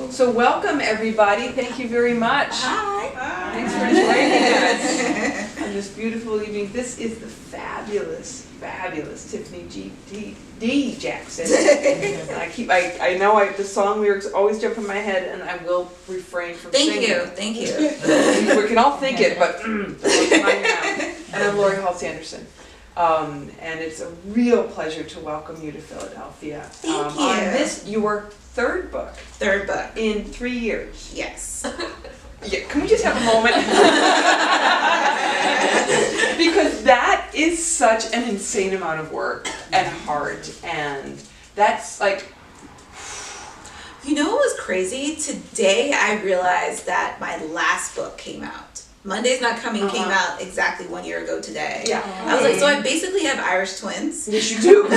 So welcome everybody. Thank you very much. Hi. Thanks for joining us on this beautiful evening. This is the fabulous Tiffany D Jackson. I know the song lyrics always jump in my head, and I will refrain from singing. Thank you. We can all think it, but and I'm Lori Hall Sanderson. And it's a real pleasure to welcome you to Philadelphia. Thank you. On this, your third book. Third book. In 3 years. Yes. Yeah, can we just have a moment? Because that is such an insane amount of work and heart, and that's like... You know what was crazy? Today I realized that my last book came out. Monday's Not Coming came out exactly 1 year ago today. Yeah. I was like, so I basically have Irish twins. Yes, you do. And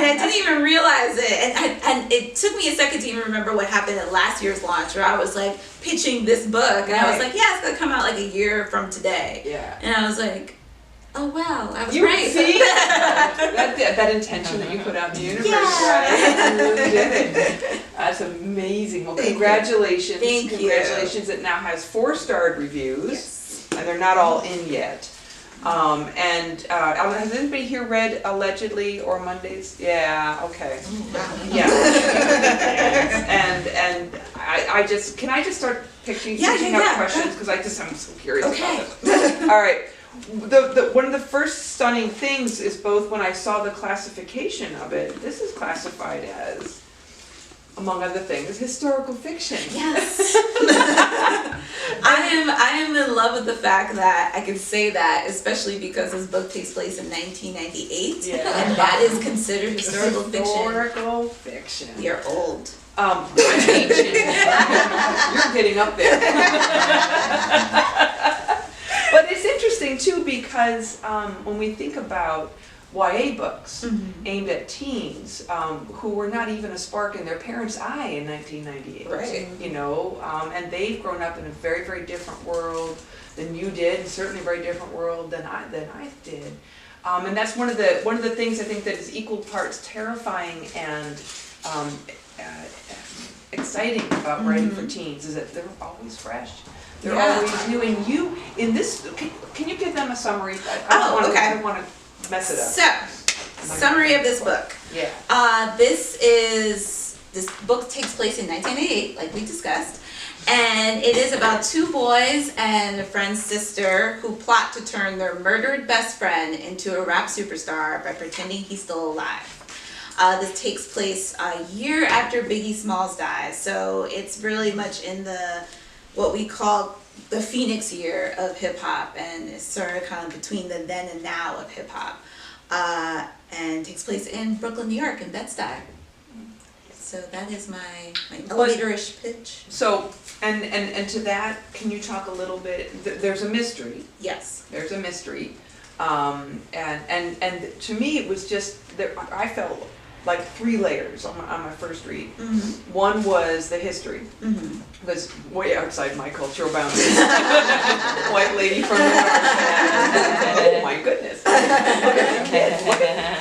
I didn't even realize it. And it took me a second to even remember what happened at last year's launch, where I was like pitching this book. And I was like, yeah, it's going to come out like a year from today. Yeah. And I was like, oh, wow, I was You right. see? that intention that you put out in the universe, right? You really did it. That's amazing. Well, congratulations. Thank you. Congratulations. It now has 4-starred reviews. Yes. And they're not all in yet. Has anybody here read Allegedly or Mondays? Yeah, okay. Yeah. and can I just start picking up questions? Because I'm so curious about this. All right. One of the first stunning things is both when I saw the classification of it, this is classified as, among other things, historical fiction. Yes. I am in love with the fact that I can say that, especially because this book takes place in 1998, and that is considered historical fiction. Historical fiction. You're old. I'm ancient. You're getting up there. But it's interesting too, because when we think about YA books aimed at teens who were not even a spark in their parents' eye in 1998, right? You know, and they've grown up in a very, very different world than you did, and certainly a very different world than I did. And that's one of the things I think that is equal parts terrifying and exciting about writing for teens, is that they're always fresh. They're always new. And you, in this, can you give them a summary? I don't want to mess it up. So, summary of this book. Yeah. This book takes place in 1988, like we discussed, and it is about 2 boys and a friend's sister who plot to turn their murdered best friend into a rap superstar by pretending he's still alive. This takes place a year after Biggie Smalls dies, so it's really much in what we call the Phoenix year of hip hop, and it's sort of kind of between the then and now of hip hop, and takes place in Brooklyn, New York, in Bed-Stuy. So that is my elevator-ish pitch. So, and to that, can you talk a little bit? There's a mystery. Yes. There's a mystery, and to me it was just I felt like 3 layers on my first read. One was the history. It was way outside my cultural boundaries. White lady from New York. Oh my goodness. Look at the kids.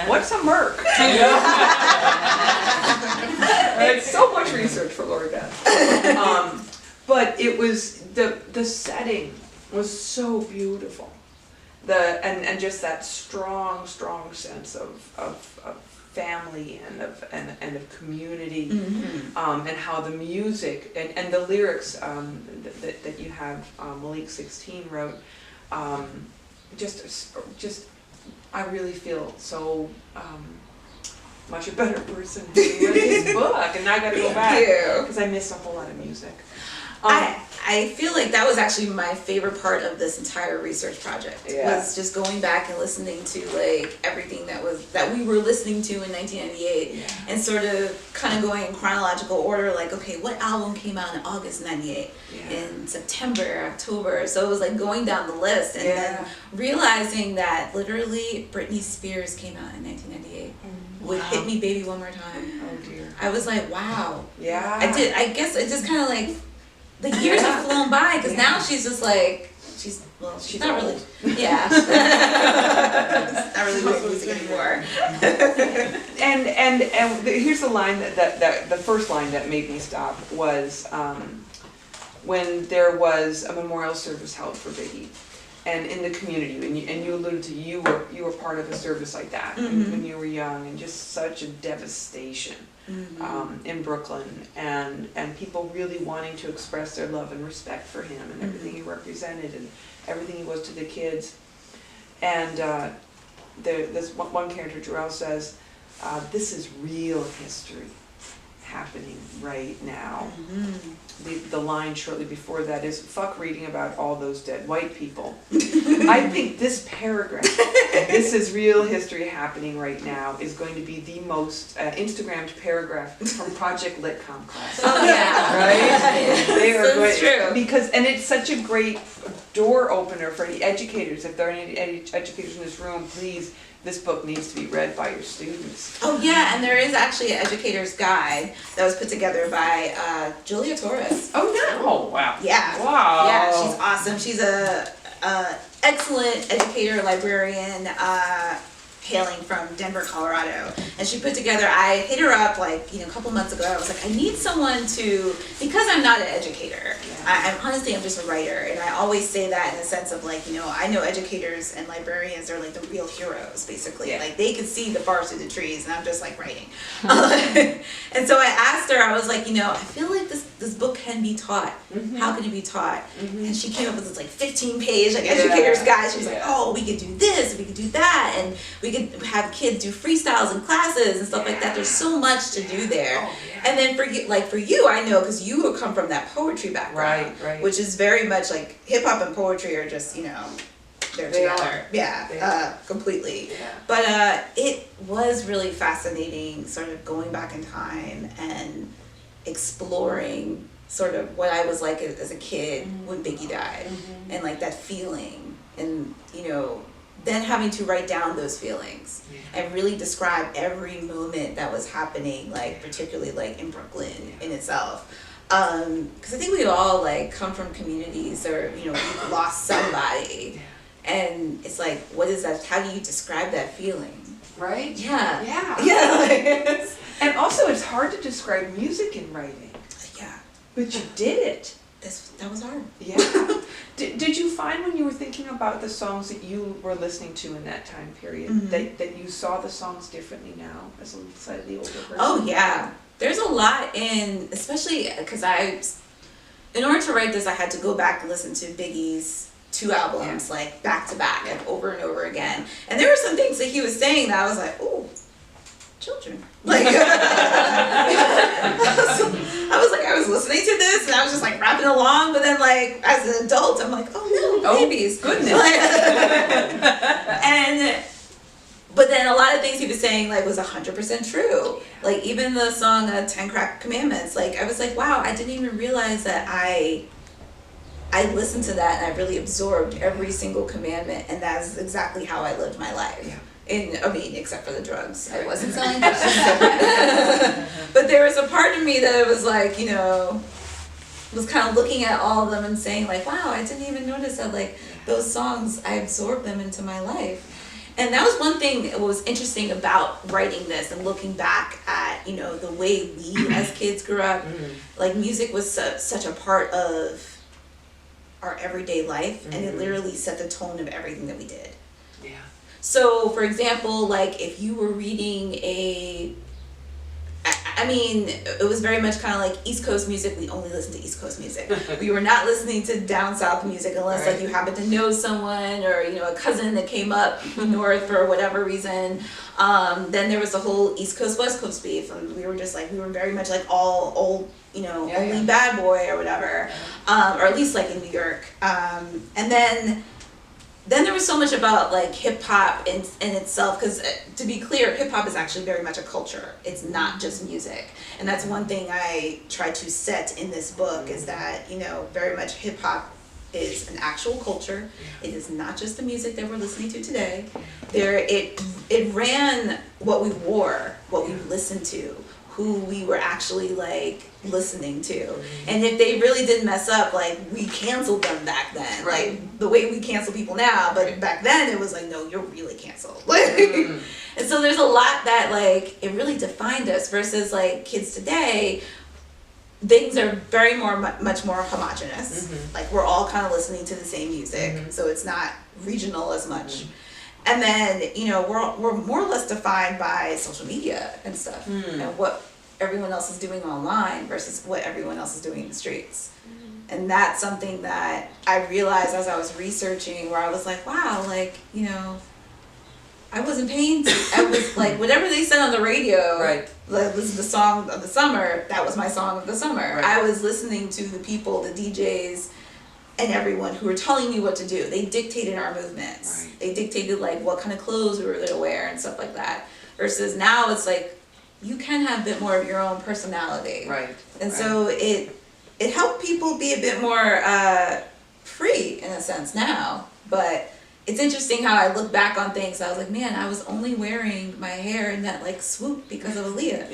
What's a merc? It's so much research for Lori Beth. But it was, the setting was so beautiful. And just that strong sense of family and of community, and how the music and the lyrics that you have, Malik 16 wrote, just I really feel so much a better person for this book, and now I got to go back because I miss a whole lot of music. I feel like that was actually my favorite part of this entire research project. Was just going back and listening to like everything that we were listening to in 1998, and sort of kind of going in chronological order, like, okay, what album came out in August 98, in September, October, so it was like going down the list, and then realizing that literally Britney Spears came out in 1998 with Hit Me Baby One More Time. Oh dear. I was like, wow. Yeah. I guess it just kind of like, the years have flown by, because now she's just like, she's She's not old. really, yeah. It's not really weird music anymore. And here's the line that the first line that made me stop was when there was a memorial service held for Biggie, and in the community, and you alluded to you were part of a service like that when you were young, and just such a devastation in Brooklyn, and people really wanting to express their love and respect for him and everything he represented and everything he was to the kids. And this one character, Jarrell, says, this is real history happening right now. The line shortly before that is, fuck reading about all those dead white people. I think this paragraph, this is real history happening right now, is going to be the most Instagrammed paragraph from Project Litcom class. Oh yeah. Right? They are So going, true. because, and it's such a great door opener for any educators. If there are any educators in this room, please, this book needs to be read by your students. Oh yeah, and there is actually an educator's guide that was put together by Julia Torres. Oh no! Oh wow! Yeah. Wow. Yeah, she's awesome. She's a excellent educator, librarian, hailing from Denver, Colorado. And she put together, I hit her up like, a couple months ago. I was like, I need someone to, because I'm not an educator, I'm honestly, I'm just a writer. And I always say that in the sense of like, I know educators and librarians are like the real heroes, basically. Yeah. Like they could see the forest through the trees, and I'm just like writing. And so I asked her, I was like, I feel like this book can be taught. How can it be taught? And she came up with this like 15-page like educator's guide. She was like, oh, we could do this, we could do that, and we could have kids do freestyles and classes and stuff like that. There's so much to do there. Oh, yeah. And then for you, I know, because you come from that poetry background, right. which is very much like hip hop and poetry are just, they're They together. are. Yeah, They are. completely. Yeah. But it was really fascinating, sort of going back in time and exploring sort of what I was like as a kid when Biggie died, and like that feeling, and then having to write down those feelings and really describe every moment that was happening, like particularly like in Brooklyn in itself. Because I think we all like come from communities, or we've lost somebody, and it's like, what is that? How do you describe that feeling? Right? Yeah. Yeah. And also, it's hard to describe music in writing. Yeah. But you did it. That was hard. Yeah. Did you find when you were thinking about the songs that you were listening to in that time period that you saw the songs differently now as a slightly older person? Oh yeah. There's a lot in, especially because in order to write this, I had to go back and listen to Biggie's 2 albums, like back to back, and over and over again. And there were some things that he was saying that I was like, ooh, children. Like, I was listening to this and I was just like rapping along, but then like as an adult, I'm like, oh no, babies. Goodness. But then a lot of things he was saying like was 100% true. Like even the song 10 Crack Commandments, like I was like, wow, I didn't even realize that I listened to that and I really absorbed every single commandment, and that's exactly how I lived my life. Yeah. Except for the drugs. I wasn't selling drugs. But there was a part of me that was like, was kind of looking at all of them and saying like, wow, I didn't even notice that like those songs, I absorbed them into my life. And that was one thing that was interesting about writing this and looking back at, the way we as kids grew up. Like music was such a part of our everyday life, and it literally set the tone of everything that we did. Yeah. So, for example, like if you were reading it was very much kind of like East Coast music. We only listened to East Coast music. We were not listening to down South music unless like you happened to know someone, or a cousin that came up north for whatever reason. Then there was the whole East Coast West Coast beef, and we were very much like all old, only bad boy or whatever, or at least like in New York. And then there was so much about like hip hop in itself, because to be clear, hip hop is actually very much a culture. It's not just music, and that's one thing I try to set in this book, is that very much hip hop is an actual culture. It is not just the music that we're listening to today. It ran what we wore, what we listened to, who we were actually like listening to. And if they really did mess up, like we canceled them back then, like the way we cancel people now, but back then it was like, no, you're really canceled. And so there's a lot that like it really defined us versus like kids today. Things are very much more homogenous. Like we're all kind of listening to the same music, so it's not regional as much. And then, you know, we're more or less defined by social media and stuff, and what everyone else is doing online versus what everyone else is doing in the streets. And that's something that I realized as I was researching, where I was like, wow, like, you know, I wasn't paying I was like, whatever they said on the radio, like, was the song of the summer, that was my song of the summer. I was listening to the people, the DJs, and everyone who were telling me what to do. They dictated our movements. They dictated like what kind of clothes we were going to wear and stuff like that. Versus now it's like you can have a bit more of your own personality. And so it helped people be a bit more free in a sense now. But it's interesting how I look back on things. I was like, man, I was only wearing my hair in that like swoop because of Aaliyah.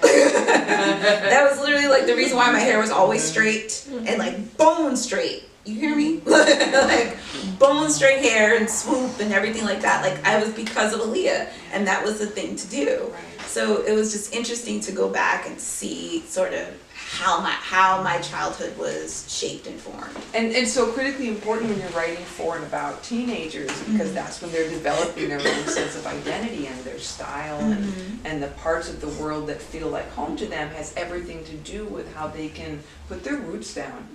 That was literally like the reason why my hair was always straight and like bone straight. You hear me? Like bone straight hair and swoop and everything like that. Like I was because of Aaliyah, and that was the thing to do. So it was just interesting to go back and see sort of how my childhood was shaped and formed. And so critically important when you're writing for and about teenagers, because that's when they're developing their own sense of identity and their style, and the parts of the world that feel like home to them has everything to do with how they can put their roots down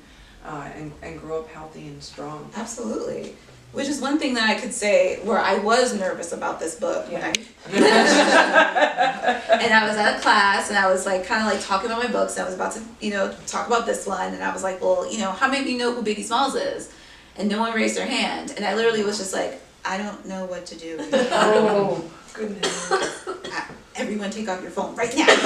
and grow up healthy and strong. Absolutely. Which is one thing that I could say where I was nervous about this book when I and I was at a class and I was like kind of like talking about my books and I was about to, you know, talk about this one, and I was like, well, you know, how many of you know who Biggie Smalls is? And no one raised their hand, and I literally was just like, I don't know what to do. Oh goodness. Everyone take off your phone right now. And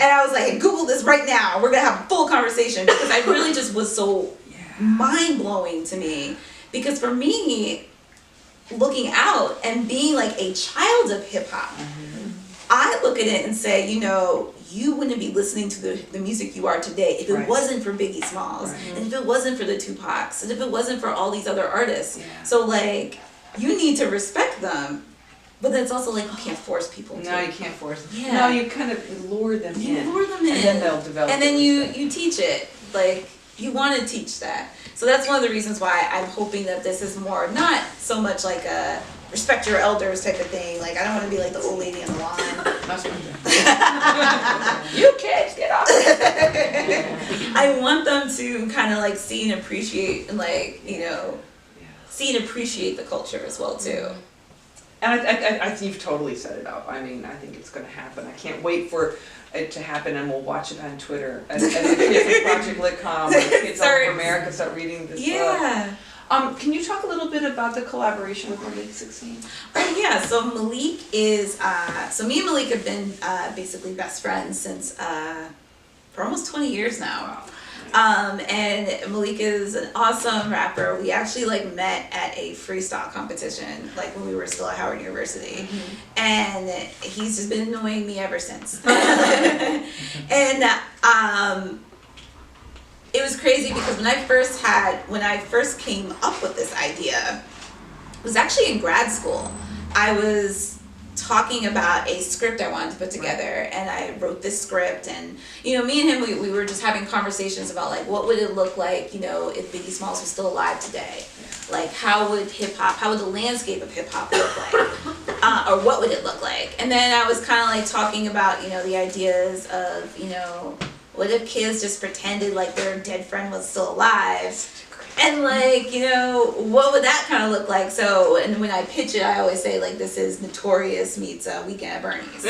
I was like, Google this right now. We're gonna have a full conversation, because I really just was so mind-blowing to me. Because for me, looking out and being like a child of hip-hop, I look at it and say, you know, you wouldn't be listening to the music you are today if it wasn't for Biggie Smalls, and if it wasn't for the Tupacs, and if it wasn't for all these other artists. So like, you need to respect them, but then it's also like you can't force people to. No, you can't force them. No, you kind of lure them in. You lure them in. And then they'll develop. And then you teach it. Like, you want to teach that. So that's one of the reasons why I'm hoping that this is more, not so much like a respect your elders type of thing. Like, I don't want to be like the old lady on the lawn. That's what you kids, get off. I want them to kind of like see and appreciate, and like, you know, see and appreciate the culture as well too. And I think you've totally set it up. I mean, I think it's going to happen. I can't wait for it to happen, and we'll watch it on Twitter. As the kids at Project Litcom, the kids all over America start reading this book. Can you talk a little bit about the collaboration with Malik 16? Oh yeah, so Malik is, so me and Malik have been basically best friends since, for almost 20 years now. And Malik is an awesome rapper. We actually like met at a freestyle competition, like when we were still at Howard University, and he's just been annoying me ever since. And it was crazy because when I first came up with this idea, it was actually in grad school. I was talking about a script I wanted to put together, and I wrote this script, and you know, me and him, we were just having conversations about like, what would it look like, you know, if Biggie Smalls was still alive today? Like, how would the landscape of hip hop look like? Or what would it look like? And then I was kind of like talking about, you know, the ideas of, you know, what if kids just pretended like their dead friend was still alive? And like, you know, what would that kind of look like? So, and when I pitch it, I always say like, this is Notorious meets Weekend at Bernie's.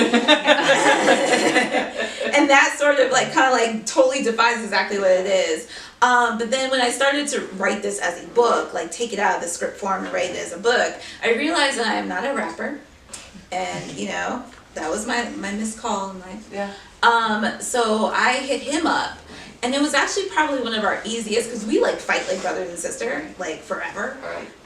And that sort of like, kind of like totally defines exactly what it is. But then when I started to write this as a book, like take it out of the script form and write it as a book, I realized that I am not a rapper. And, you know, that was my missed call in life. So I hit him up. And it was actually probably one of our easiest, because we like fight like brother and sister, like forever.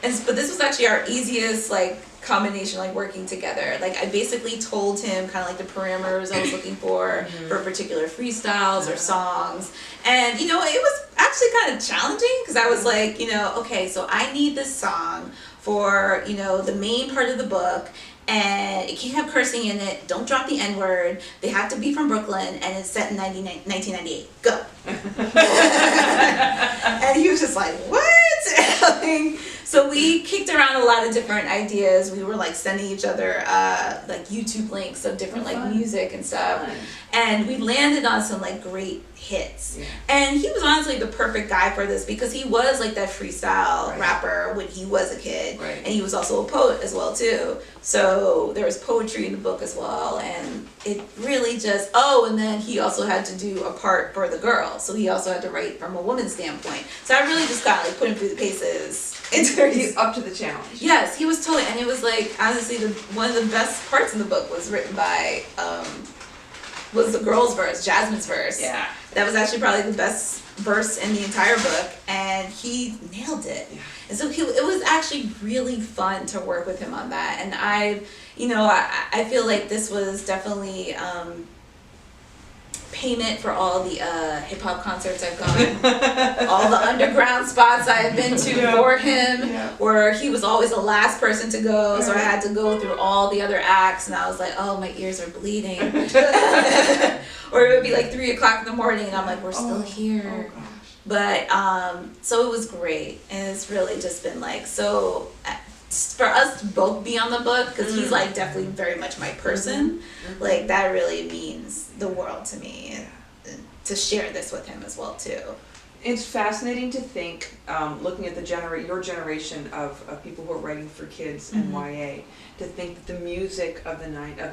But this was actually our easiest like combination, like working together. Like I basically told him kind of like the parameters I was looking for particular freestyles or songs. And it was actually kind of challenging because I was like, okay, so I need this song for, the main part of the book, and it can't have cursing in it, don't drop the N-word, they have to be from Brooklyn, and it's set in 1998. Go. And he was just like, what? So we kicked around a lot of different ideas. We were like sending each other like YouTube links of different like music and stuff. And we landed on some like great hits. Yeah. And he was honestly the perfect guy for this because he was like that freestyle rapper when he was a kid. Right. And he was also a poet as well too. So there was poetry in the book as well. And it really just, and then he also had to do a part for the girl. So he also had to write from a woman's standpoint. So I really just got like put him through the paces. He's up to the challenge. Yes, he was totally, and it was like honestly one of the best parts in the book was written by was the girl's verse, Jasmine's verse. Yeah, that was actually probably the best verse in the entire book, and he nailed it. Yeah. And so it was actually really fun to work with him on that, and I feel like this was definitely payment for all the hip hop concerts I've gone, all the underground spots I have been to for him, where he was always the last person to go, so I had to go through all the other acts, and I was like, oh, my ears are bleeding. Or it would be like 3 o'clock in the morning, and I'm like, we're still here. Oh, but so it was great, and it's really just been like so. For us to both be on the book, because he's like definitely very much my person, like that really means the world to me, and to share this with him as well too. It's fascinating to think, looking at your generation of people who are writing for kids and YA, to think that the music of the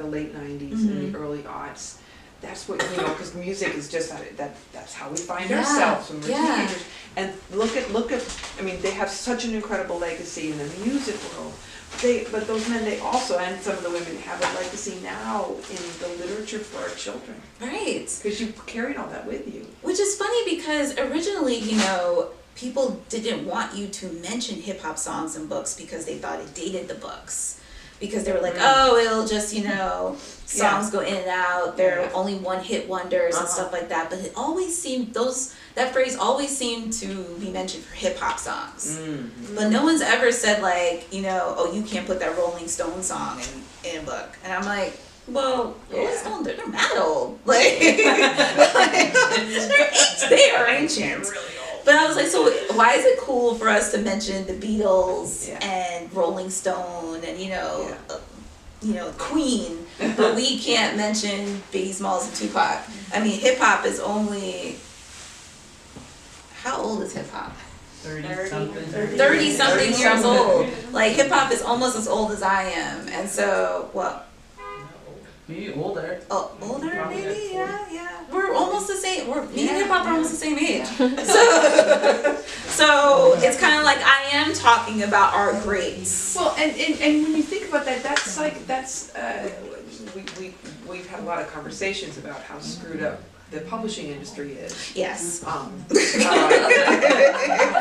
late 90s and the early aughts, that's what, because music is just that's how we find ourselves when we're teenagers. And look at, I mean, they have such an incredible legacy in the music world. But those men, they also, and some of the women, have a legacy now in the literature for our children. Right. Because you carried all that with you. Which is funny because originally, people didn't want you to mention hip hop songs in books because they thought it dated the books. Because they were like, it'll just, songs go in and out, they're only one-hit wonders and stuff like that. But it always seemed, that phrase always seemed to be mentioned for hip-hop songs. But no one's ever said like, you can't put that Rolling Stone song in a book. And I'm like, well, Rolling Stone, they're mad old. Like, they are ancient. But I was like, so why is it cool for us to mention the Beatles and Rolling Stone and Queen, but we can't mention Biggie Smalls and Tupac? I mean, hip hop is only, how old is hip hop? 30 something years old. Like hip hop is almost as old as I am, and so Maybe older. Oh, older maybe, yeah. We're almost the same. Me and hip hop are almost the same age. So it's kind of like I am talking about our greats. Well, and when you think about that, we've had a lot of conversations about how screwed up the publishing industry is. Yes.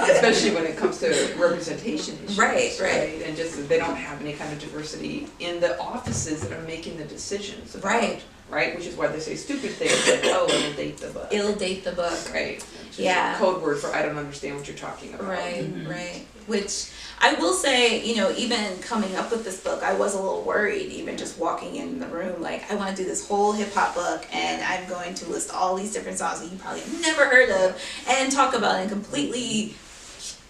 Especially when it comes to representation issues. Right. And just they don't have any kind of diversity in the offices that are making the decisions about, right? Which is why they say stupid things like, it'll date the book. It'll date the book. Right. Yeah. A code word for I don't understand what you're talking about. Right. Which I will say, even coming up with this book, I was a little worried, even just walking in the room, like, I want to do this whole hip-hop book, and I'm going to list all these different songs that you probably have never heard of, and talk about a completely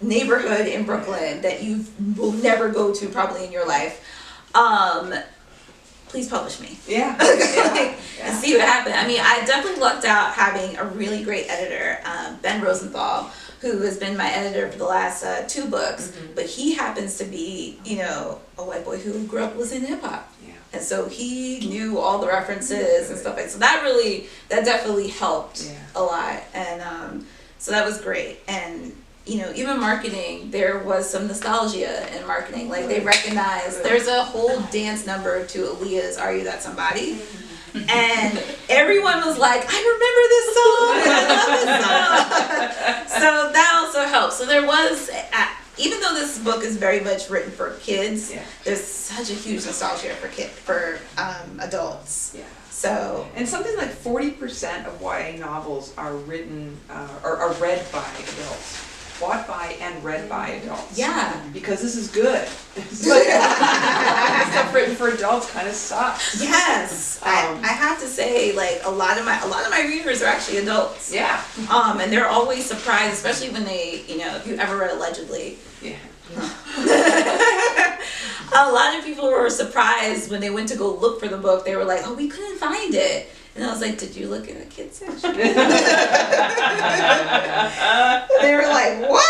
neighborhood in Brooklyn that you will never go to probably in your life. Please publish me. Yeah. And see what happens. I mean, I definitely lucked out having a really great editor, Ben Rosenthal, who has been my editor for the last 2 books, but he happens to be, a white boy who grew up listening to hip hop. Yeah. And so he knew all the references and stuff like that. So that definitely helped a lot. And so that was great. And, even marketing, there was some nostalgia in marketing. Like they recognized there's a whole dance number to Aaliyah's Are You That Somebody? And everyone was like, I remember this song. I love this song. So that also helped. So there was, even though this book is very much written for kids, Yeah. there's such a huge nostalgia for adults. Yeah. So, And something like 40% of YA novels are written, or are read by adults. Bought by and read by adults. yeah. Because this is good. Stuff written for adults kind of sucks. Yes. I have to say, like, a lot of my readers are actually adults. Yeah. And they're always surprised, especially when they, if you ever read Allegedly. Yeah. A lot of people were surprised when they went to go look for the book. They were like, "Oh, we couldn't find it." And I was like, "Did you look in the kids section?" They were like, "What?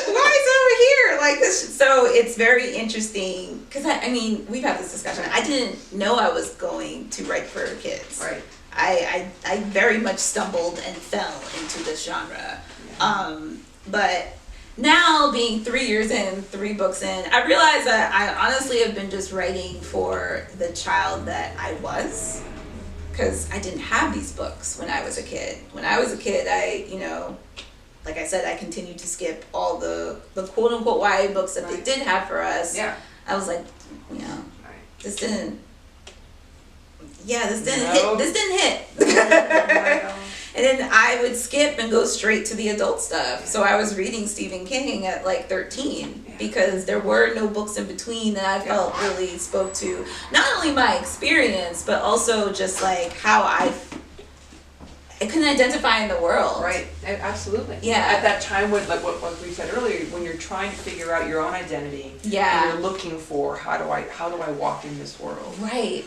Why is it over here?" Like this. So it's very interesting because I mean, we've had this discussion. I didn't know I was going to write for kids. Right. I very much stumbled and fell into this genre. Yeah. But now, being 3 years in, 3 books in, I realize that I honestly have been just writing for the child that I was. Because I didn't have these books when I was a kid. When I was a kid, like I said, I continued to skip all the quote-unquote YA books that they did have for us. Yeah. I was like, Right. this didn't hit. No. This didn't hit. Right. And then I would skip and go straight to the adult stuff. So I was reading Stephen King at like 13 because there were no books in between that I felt really spoke to not only my experience, but also just like how I couldn't identify in the world. Right. Absolutely. Yeah. At that time, when, like what we said earlier, when you're trying to figure out your own identity, Yeah. and you're looking for how do I walk in this world? Right.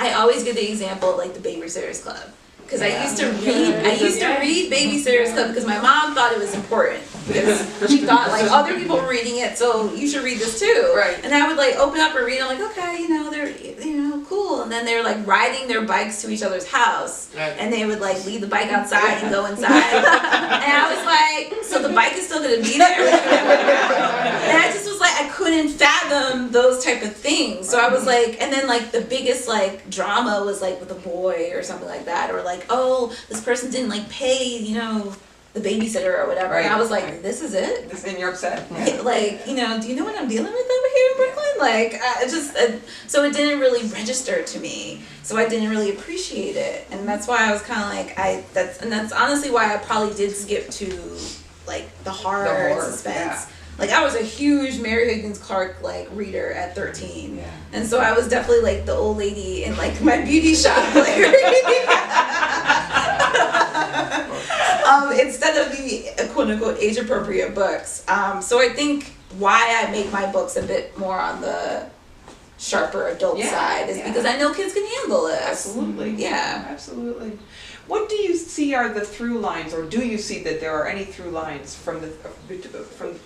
I always give the example of like the Babysitters Club. Because I used to read Babysitters Club because my mom thought it was important. Because she thought like other people were reading it, so you should read this too. Right. And I would like open up and read. I'm like, okay, they're cool. And then they're like riding their bikes to each other's house, Right. and they would like leave the bike outside and go inside. And I was like, so the bike is still gonna be there. And I just was like, I couldn't fathom those type of things. So I was like, and then like the biggest like drama was like with a boy or something like that, or like, oh, this person didn't like pay, the babysitter or whatever. Right. And I was like, this is it? And you're upset? Like, do you know what I'm dealing with over here in Brooklyn? Like, so it didn't really register to me. So I didn't really appreciate it. And that's why I was kind of like, that's honestly why I probably did skip to like the horror and suspense. Yeah. Like I was a huge Mary Higgins Clark like reader at 13. Yeah. And so I was definitely like the old lady in like my beauty shop like instead of the quote unquote age appropriate books. So I think why I make my books a bit more on the sharper adult side is because I know kids can handle it. Absolutely. Yeah. Absolutely. What do you see are the through lines, or do you see that there are any through lines from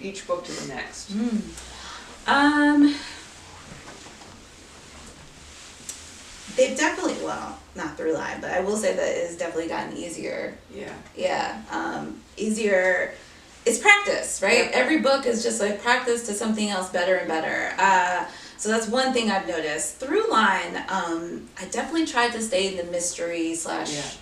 each book to the next? They've definitely, well, not through line, but I will say that it has definitely gotten easier. Yeah. Yeah. Easier. It's practice, right? Yeah. Every book is just like practice to something else better and better. So that's one thing I've noticed. Through line, I definitely tried to stay in the mystery slash.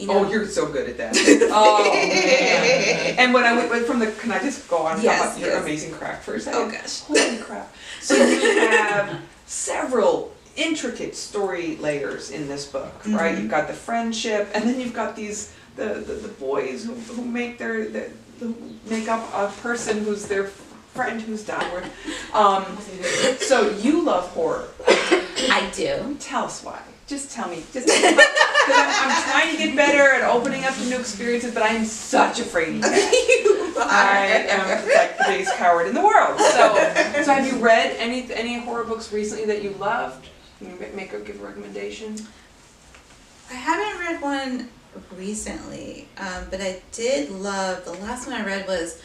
Oh, you're so good at that. Oh, man. And when I went from can I just go on and talk about your amazing craft for a second? Oh gosh. Holy crap. So you have several intricate story layers in this book, right? Mm-hmm. You've got the friendship, and then you've got these the boys who make who make up a person who's their friend who's died. So you love horror. I do. Tell us why. Just tell me. Just I'm trying to get better at opening up to new experiences, but I am such a fraidy cat. I am like the biggest coward in the world. So have you read any horror books recently that you loved? Can you give a recommendation? I haven't read one recently, but I did love, the last one I read was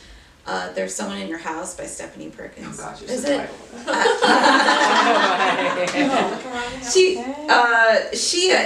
There's Someone in Your House by Stephanie Perkins. Oh gosh, Is the it?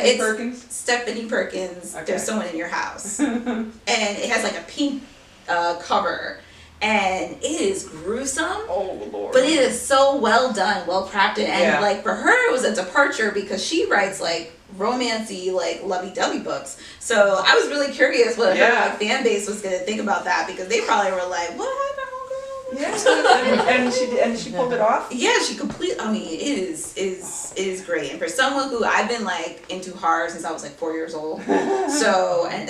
It's Perkins? Stephanie Perkins, Okay. There's Someone in Your House. And it has like a pink cover. And it is gruesome. Oh Lord. But it is so well done, well crafted. And Yeah. like for her it was a departure because she writes like romancy, like lovey-dovey books. So I was really curious what her like, fan base was gonna think about that, because they probably were like, "What happened, homegirl?" Yeah, and she pulled it off. Yeah, she completely. I mean, it is great, and for someone who I've been like into horror since I was like 4 years old, so and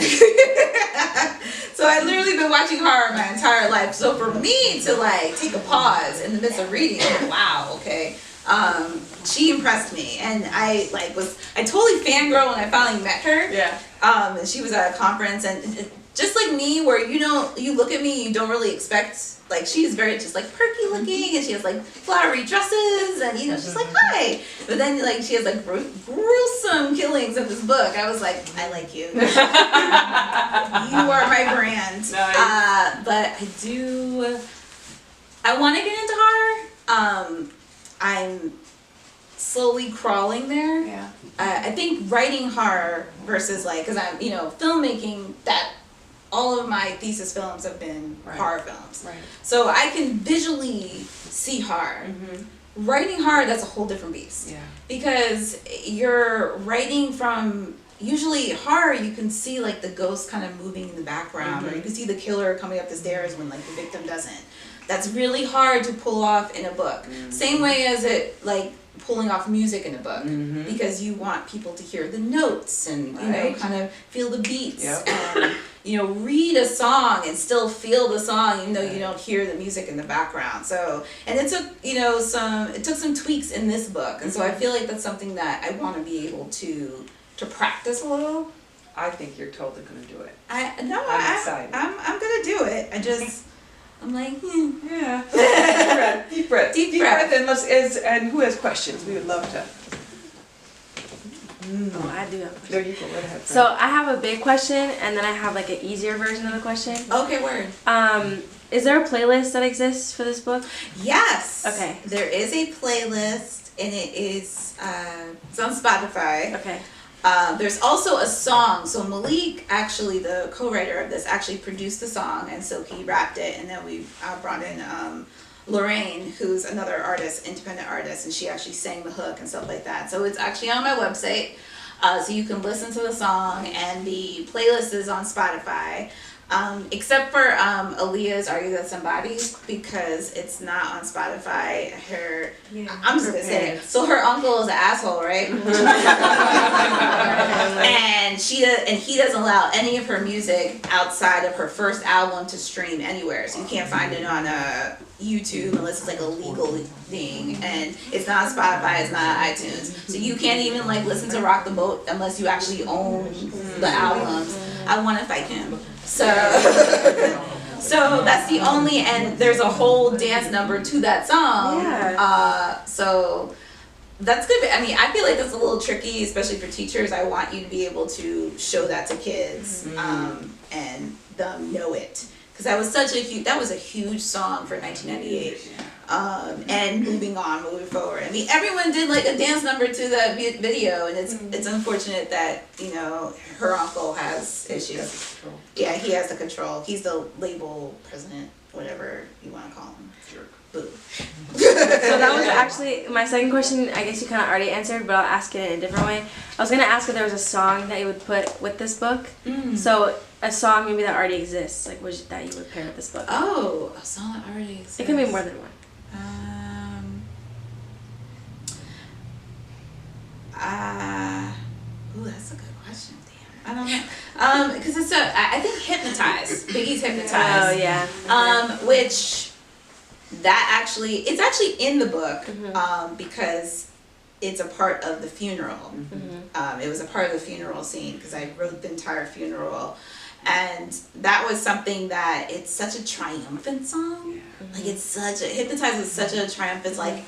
so I literally been watching horror my entire life. So for me to like take a pause in the midst of reading, wow, okay. She impressed me, and I totally fangirl when I finally met her. Yeah. And she was at a conference, and just like me, where you look at me, you don't really expect, like, she's very just like perky looking, and she has like flowery dresses, and she's like, hi, but then like she has like gruesome killings in this book. I was like, I like you. You are my brand. Nice. But I want to get into horror. I'm slowly crawling there. Yeah. I think writing horror versus like, because I'm, filmmaking, that all of my thesis films have been horror films. Right. So I can visually see horror. Mm-hmm. Writing horror, that's a whole different beast. Yeah. Because you're writing from, usually horror, you can see like the ghost kind of moving in the background, or you can see the killer coming up the stairs when like the victim doesn't. That's really hard to pull off in a book. Same way as it like pulling off music in a book, because you want people to hear the notes and kind of feel the beats, and read a song and still feel the song even though you don't hear the music in the background. So, and it took some tweaks in this book, and so I feel like that's something that I want to be able to practice a little. I think you're totally gonna do it. I'm excited. I'm gonna do it. I'm like, Yeah. Deep breath. And who has questions? We would love to. Oh, I do have a question. There you go. Right ahead. So I have a big question, and then I have like an easier version of the question. Okay, word. Is there a playlist that exists for this book? Yes. Okay. There is a playlist, and it is it's on Spotify. Okay. There's also a song. So Malik, actually the co-writer of this, actually produced the song, and so he rapped it, and then we brought in Lorraine, who's another artist, independent artist, and she actually sang the hook and stuff like that. So it's actually on my website, so you can listen to the song, and the playlist is on Spotify. Except for Aaliyah's Are You That Somebody, because it's not on Spotify. I'm just gonna say it. So her uncle is an asshole, right? And he doesn't allow any of her music outside of her first album to stream anywhere. So you can't find it on YouTube unless it's like a legal thing, and it's not on Spotify, it's not on iTunes. So you can't even like listen to Rock the Boat unless you actually own the albums. I want to fight him. So that's the only, and there's a whole dance number to that song. Yeah. So that's good. I mean, I feel like that's a little tricky, especially for teachers. I want you to be able to show that to kids, and them know it. Because that was a huge song for 1998. And moving forward. I mean, everyone did like a dance number to that video, and it's unfortunate that her uncle has issues. Yeah, he has the control. He's the label president, whatever you want to call him. Jerk. Boo. So that was actually my second question. I guess you kind of already answered, but I'll ask it in a different way. I was gonna ask if there was a song that you would put with this book. So a song maybe that already exists, like that you would pair with this book. Oh, a song that already exists. It can be more than one. That's a good question. Damn, I don't know. Because I think Hypnotized. Biggie's Hypnotized. Oh yeah. Which it's actually in the book, because it's a part of the funeral. It was a part of the funeral scene because I wrote the entire funeral. And that was something that it's such a triumphant song. Like Hypnotized is such a triumphant, like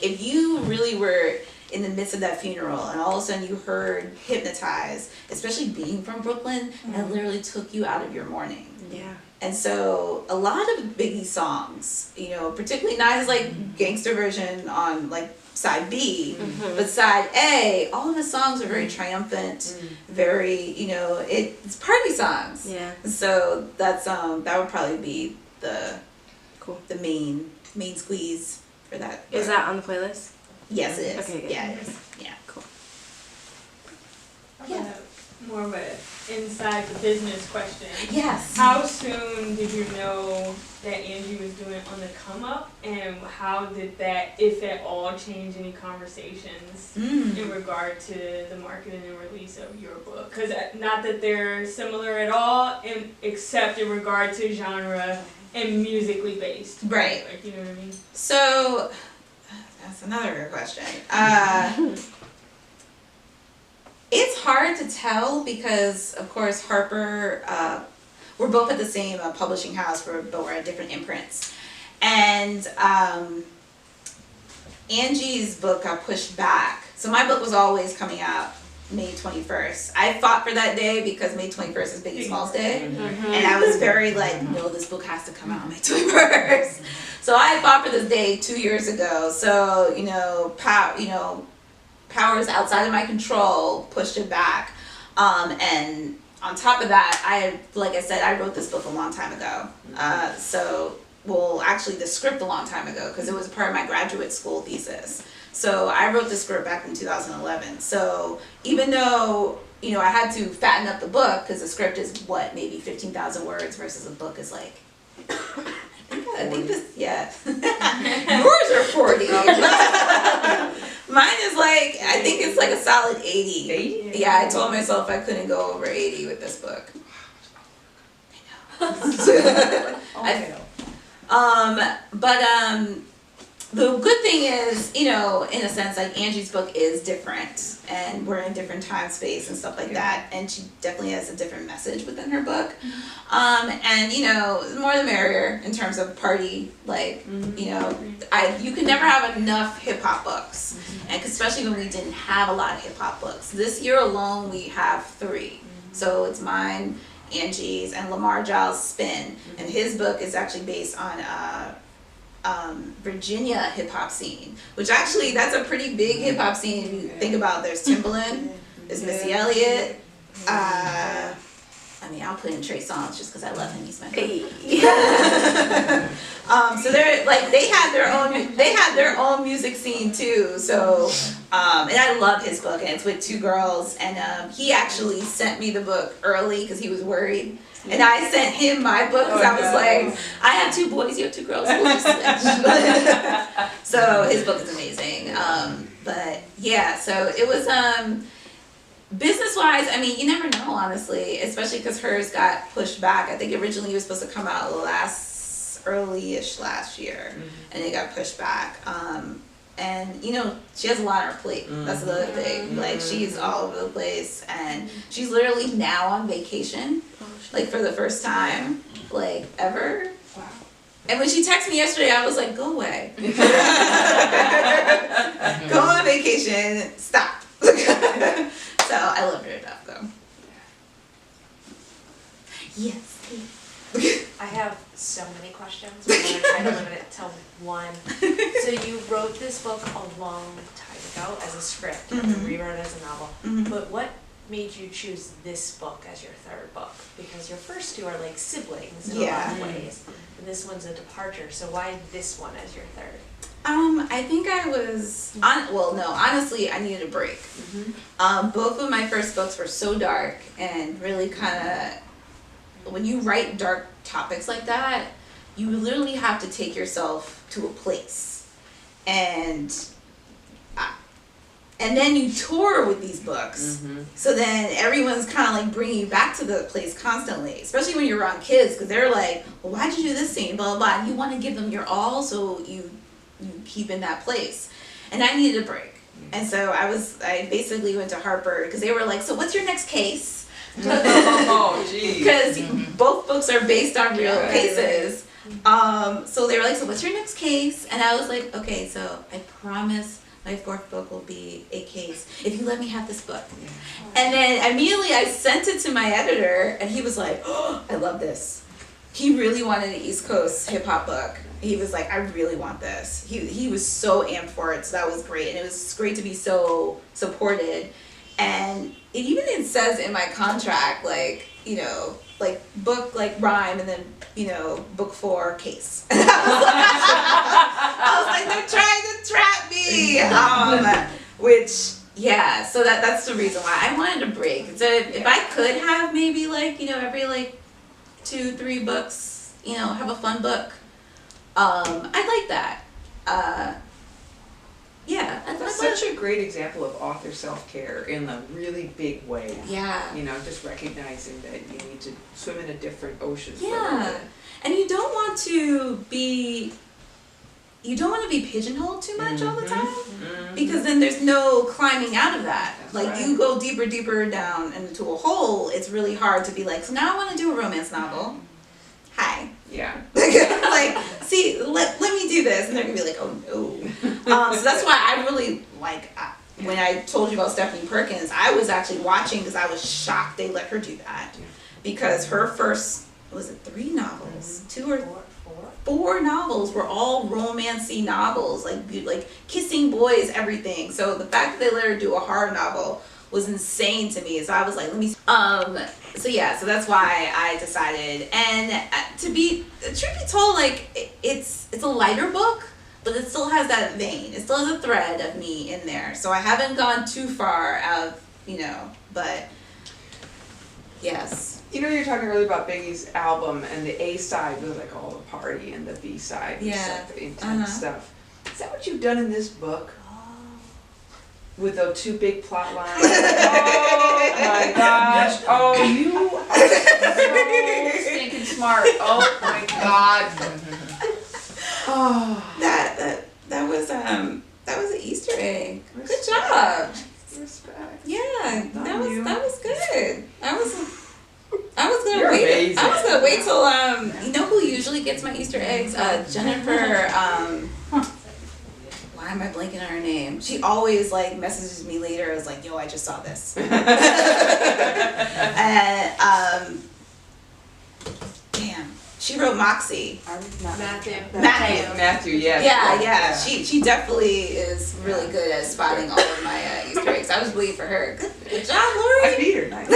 if you really were in the midst of that funeral and all of a sudden you heard Hypnotized, especially being from Brooklyn, that literally took you out of your mourning. Yeah. And so a lot of Biggie songs, particularly not his like gangster version on like side B, but side A, all of the songs are very triumphant, very, it's party songs. Yeah. So that's that would probably be the main squeeze for that. Is that on the playlist? Yes, it is. Okay, good. Yeah, it is. Yeah. Cool. Yeah. More of a inside the business question. Yes. How soon did you know that Angie was doing On the Come Up, and how did that, if at all, change any conversations in regard to the marketing and release of your book? Because not that they're similar at all, except in regard to genre and musically based. Right. Like, you know what I mean? So, that's another good question. It's hard to tell because, of course, Harper, we're both at the same publishing house, but we're at different imprints. And Angie's book got pushed back. So my book was always coming out May 21st. I fought for that day because May 21st is Biggie Smalls Day. And I was very like, no, this book has to come out on May 21st. So I fought for this day 2 years ago. So, powers outside of my control pushed it back. And on top of that, I wrote this book a long time ago. Actually the script a long time ago because it was part of my graduate school thesis. So I wrote the script back in 2011. So even though, I had to fatten up the book because the script is maybe 15,000 words versus a book is like, I think this, yeah. Yours are 40. Mine is like, I think it's like a solid 80. 80? Yeah, I told myself I couldn't go over 80 with this book. The good thing is, in a sense, like Angie's book is different and we're in different time space and stuff like that. And she definitely has a different message within her book. More the merrier in terms of party, you can never have enough hip hop books. And especially when we didn't have a lot of hip hop books. This year alone, we have 3. So it's mine, Angie's, and Lamar Giles' Spin. And his book is actually based on Virginia hip hop scene, which actually that's a pretty big hip hop scene if you think about. There's Timbaland, there's Missy Elliott. I'll put in Trey Songz just because I love him. He's my favorite. So they're like they had their own music scene too. So and I love his book, and it's with 2 girls. And he actually sent me the book early because he was worried. And I sent him my book because I was like, I have 2 boys, you have 2 girls. We'll just switch. So his book is amazing. So it was business-wise, you never know, honestly, especially because hers got pushed back. I think originally it was supposed to come out early-ish last year, and it got pushed back. And she has a lot on her plate. That's the other thing. Like, she's all over the place, and she's literally now on vacation, for the first time, ever. Wow. And when she texted me yesterday, I was like, go away. Go on vacation. Stop. So I love her enough, though. Yes, please. I have so many questions, but I'm going to try to limit it to one. So you wrote this book a long time ago as a script, and you rewrote it as a novel. But what made you choose this book as your 3rd book? Because your first 2 are like siblings in a lot of ways, and this one's a departure. So why this one as your 3rd? I think I was honestly, I needed a break. Both of my first books were so dark and really kind of, when you write dark topics like that, you literally have to take yourself to a place. And then you tour with these books. So then everyone's kind of like bringing you back to the place constantly, especially when you're around kids, because they're like, well, why'd you do this scene, blah, blah, blah. And you want to give them your all, so you keep in that place. And I needed a break. And so I basically went to Harper because they were like, so what's your next case? Oh, geez. Because both books are based on real cases. So they were like, so what's your next case? And I was like, okay, so I promise my 4th book will be a case if you let me have this book. And then immediately I sent it to my editor, and he was like, oh, I love this. He really wanted an East Coast hip hop book. He was like, I really want this. He was so amped for it, so that was great. And it was great to be so supported. And it says in my contract, book, rhyme, and then, book 4, case. I was like, they're trying to trap me. Which, Yeah, so that's the reason why I wanted a break. So if I could have maybe like, you know, every like 2-3 books, you know, have a fun book, I'd like that. Yeah, That's such a great example of author self-care in a really big way. Yeah. You know, just recognizing that you need to swim in a different ocean for a Yeah. little bit. And you don't want to be pigeonholed too much all the time, because then there's no climbing out of that. That's Like right. you go deeper down into a hole, it's really hard to be like, so now I want to do a romance novel. Hi. Yeah. Like, see, let me do this, and they're gonna be like, oh no. So that's why I really like when I told you about Stephanie Perkins, I was actually watching because I was shocked they let her do that, because her first, was it 3 novels, 2 or 4 novels were all romancy novels, like kissing boys, everything. So the fact that they let her do a horror novel was insane to me. So I was like, let me. So yeah, so that's why I decided. And truth be told, like it's a lighter book, but it still has that vein. It still has a thread of me in there. So I haven't gone too far out, you know. But yes. You know, you were talking earlier about Biggie's album, and the A side was like all the party, and the B side was like the intense stuff. Is that what you've done in this book? With those 2 big plot lines? Oh my gosh! Oh, you are so stinking smart! Oh my god! Oh, That was an Easter egg. Good job. respect. Yeah, Not that was you. good. I was gonna You're wait. amazing. I was gonna wait till you know who usually gets my Easter eggs? Jennifer. Why am I blanking on her name? She always like messages me later. Is like, yo, I just saw this. And damn, she wrote Moxie. Matthew, yes. Yeah. She definitely is really good at spotting all of my Easter eggs. I was waiting for her. Good job, I Lori. beat her. Nice.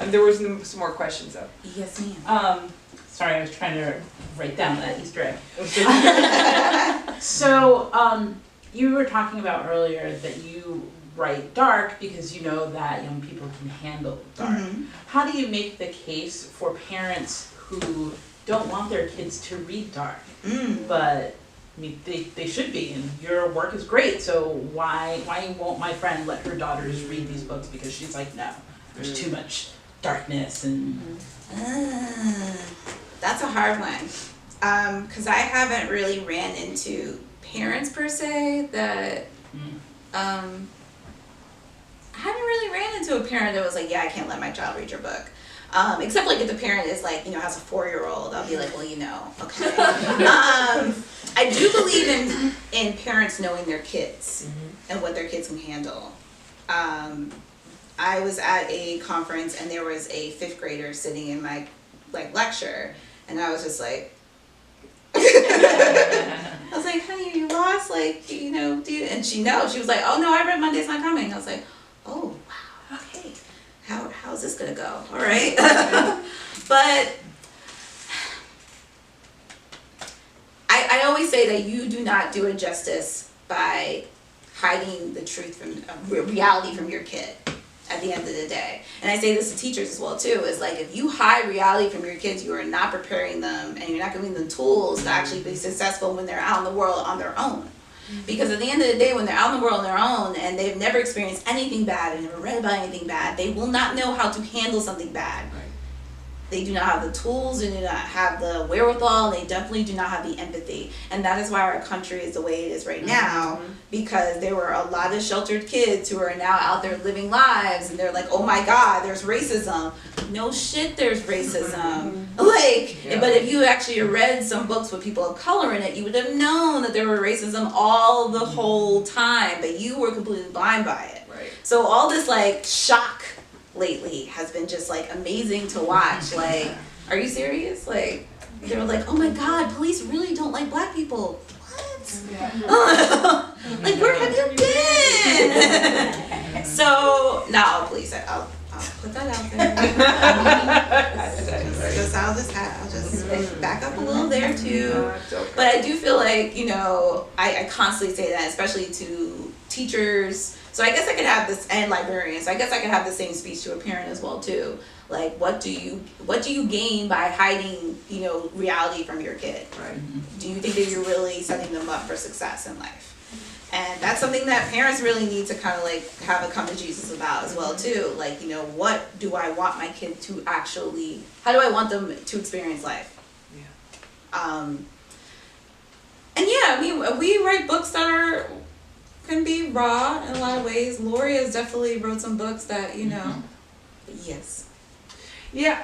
And there was some more questions though. Yes, ma'am. Sorry, I was trying to write down that Easter egg. So, you were talking about earlier that you write dark because you know that young people can handle dark. Mhm. How do you make the case for parents who don't want their kids to read dark, but I mean they should be, and your work is great, so why won't my friend let her daughters read these books? Because she's like, no, there's too much darkness and That's a hard one. Because I haven't really ran into parents per se that I haven't really ran into a parent that was like, yeah, I can't let my child read your book. Except like if the parent is like, you know, has a 4-year-old, I'll be like, well, you know, okay. I do believe in parents knowing their kids and what their kids can handle. I was at a conference and there was a 5th grader sitting in my like lecture, and I was just like, I was like, honey, are you lost? Like, you know, and she knows. She was like, oh no, I read Monday's Not Coming. I was like, oh wow, okay. How's this gonna go? All right. But I always say that you do not do it justice by hiding the truth from reality from your kid at the end of the day. And I say this to teachers as well too, is like if you hide reality from your kids, you are not preparing them and you're not giving them tools to actually be successful when they're out in the world on their own. Because at the end of the day, when they're out in the world on their own and they've never experienced anything bad and never read about anything bad, they will not know how to handle something bad. Right. They do not have the tools, they do not have the wherewithal, and they definitely do not have the empathy. And that is why our country is the way it is right now, because there were a lot of sheltered kids who are now out there living lives, and they're like, oh my God, there's racism. No shit, there's racism. But if you actually read some books with people of color in it, you would have known that there were racism all the whole time, but you were completely blind by it. Right. So all this like shock lately has been just like amazing to watch. Like, are you serious? Like, they were like, oh my God, police really don't like black people. What? Like, where have you been? So, no, please, I'll put that out there. I'll just back up a little there too. But I do feel like, you know, I constantly say that, especially to teachers, so I guess I could have this, and librarians, so I guess I could have the same speech to a parent as well too. Like, what do you gain by hiding, you know, reality from your kid? Right. Do you think that you're really setting them up for success in life? And that's something that parents really need to kind of like have a come to Jesus about as well too. Like, you know, what do I want my kid to actually, how do I want them to experience life? Yeah. And yeah, we write books that can be raw in a lot of ways. Lori has definitely wrote some books that, you know, yes. Yeah,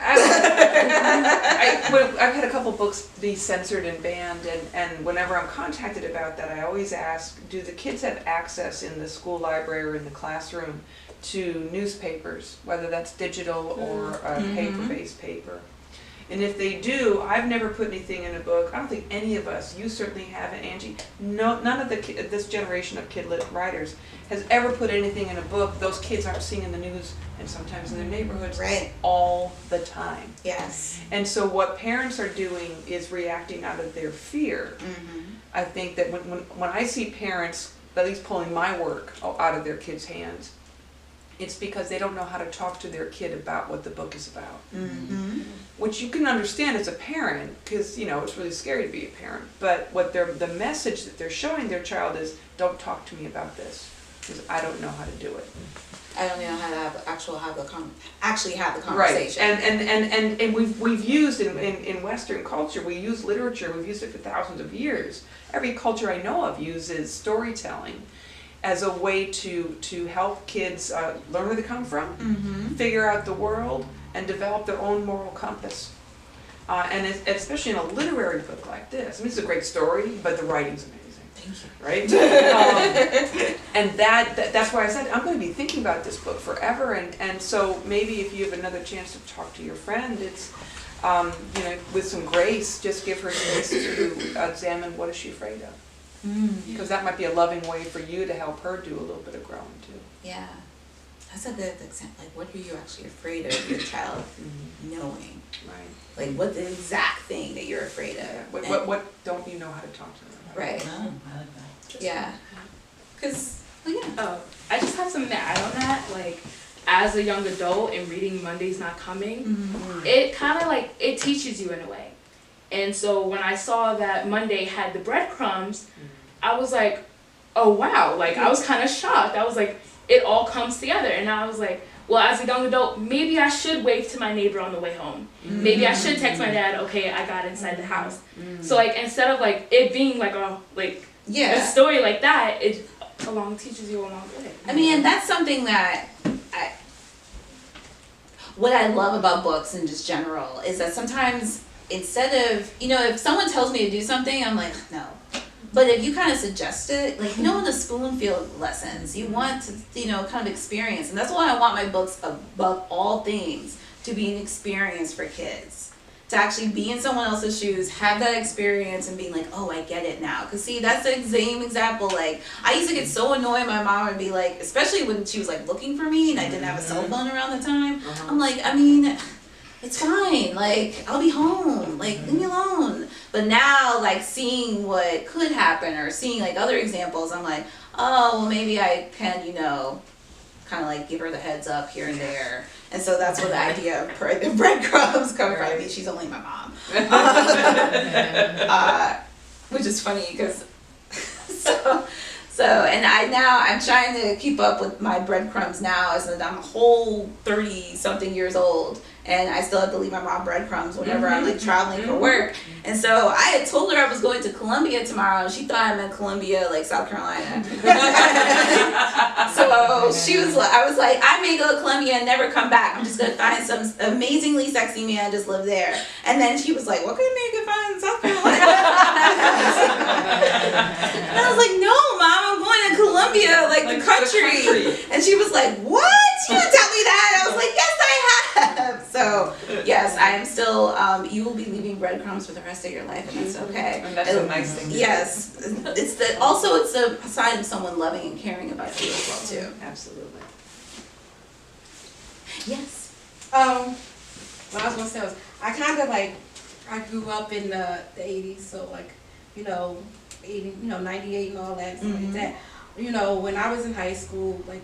I've had a couple books be censored and banned, and whenever I'm contacted about that, I always ask, do the kids have access in the school library or in the classroom to newspapers, whether that's digital or a paper-based paper? And if they do, I've never put anything in a book. I don't think any of us, you certainly haven't, Angie. No, none of this generation of kid lit writers has ever put anything in a book those kids aren't seeing in the news and sometimes in their neighborhoods all the time. Yes. And so what parents are doing is reacting out of their fear. I think that when I see parents at least pulling my work out of their kids' hands, it's because they don't know how to talk to their kid about what the book is about. Which you can understand as a parent, because you know it's really scary to be a parent. But what the message that they're showing their child is, don't talk to me about this, because I don't know how to do it. I don't know how to actually have the conversation. Right. And we've used in Western culture, we use literature. We've used it for thousands of years. Every culture I know of uses storytelling as a way to help kids learn where they come from, figure out the world, and develop their own moral compass. And especially in a literary book like this. I mean, it's a great story, but the writing's amazing. Thank you. Right? And that's why I said, I'm going to be thinking about this book forever. And so maybe if you have another chance to talk to your friend, it's, you know, with some grace, just give her space to examine what is she afraid of. Because that might be a loving way for you to help her do a little bit of growing too. Yeah, that's a good example. Like, what are you actually afraid of your child knowing? Right. Like, what the exact thing that you're afraid of? Yeah. What don't you know how to talk to them about? Right. Oh, I like that. Yeah. Because, well, yeah. Oh, I just have something to add on that. Like, as a young adult and reading Monday's Not Coming, it kind of like, it teaches you in a way. And so when I saw that Monday had the breadcrumbs, I was like, oh wow, like I was kind of shocked. I was like, it all comes together. And I was like, well, as a young adult, maybe I should wave to my neighbor on the way home. Maybe I should text my dad, okay, I got inside the house. So like, instead of like it being like a story like that, it teaches you along the way. I mean, and that's something that what I love about books in just general is that sometimes instead of, you know, if someone tells me to do something, I'm like, no. But if you kind of suggest it, like, you know, in the spoon field lessons, you want to, you know, kind of experience. And that's why I want my books above all things to be an experience for kids. To actually be in someone else's shoes, have that experience and being like, oh, I get it now. Because see, that's the same example. Like, I used to get so annoyed, my mom would be like, especially when she was like looking for me and I didn't have a cell phone around the time. I'm like, I mean, it's fine, like, I'll be home, like, leave me alone. But now, like, seeing what could happen or seeing, like, other examples, I'm like, oh, well, maybe I can, you know, kind of, like, give her the heads up here and there. And so that's where the idea of the breadcrumbs come from. I mean, she's only my mom. Which is funny, because, and I'm trying to keep up with my breadcrumbs now, as I'm a whole 30-something years old. And I still have to leave my mom breadcrumbs whenever I'm like traveling for work. And so I had told her I was going to Columbia tomorrow, and she thought I meant Columbia, like South Carolina. So I was like, I may go to Columbia and never come back. I'm just gonna find some amazingly sexy man and just live there. And then she was like, what kind of man you can find in South Carolina? And I was like, no, Mom, I'm going to Columbia, like the country. And she was like, what? You didn't tell me that. I was like, yes, I have. So, yes, I am still, you will be leaving breadcrumbs for the rest of your life, and that's okay. And that's a nice thing. Yes. It's a sign of someone loving and caring about you as well, too. Absolutely. Yes. What I was gonna say was, I grew up in the 80s, so like, 98 and all that, stuff like that. you know, when I was in high school, like,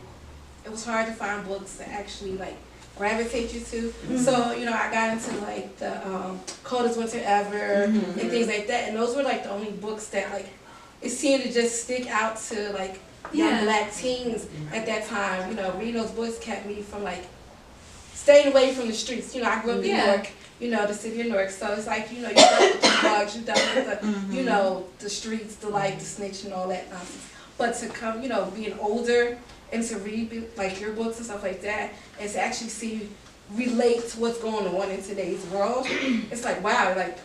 it was hard to find books to actually, like, gravitate you to. So, you know, I got into, like, the Coldest Winter Ever and things like that. And those were, like, the only books that, like, it seemed to just stick out to, like, young black teens at that time. You know, reading those books kept me from, like, staying away from the streets. You know, I grew up in New York, you know, the city of Newark. So it's like, you know, you dealt with the drugs, you dealt with the, you know, the streets, the, like, the snitch and all that nonsense. But to come, you know, being older and to read, like, your books and stuff like that, and to actually relate to what's going on in today's world, it's like, wow, like,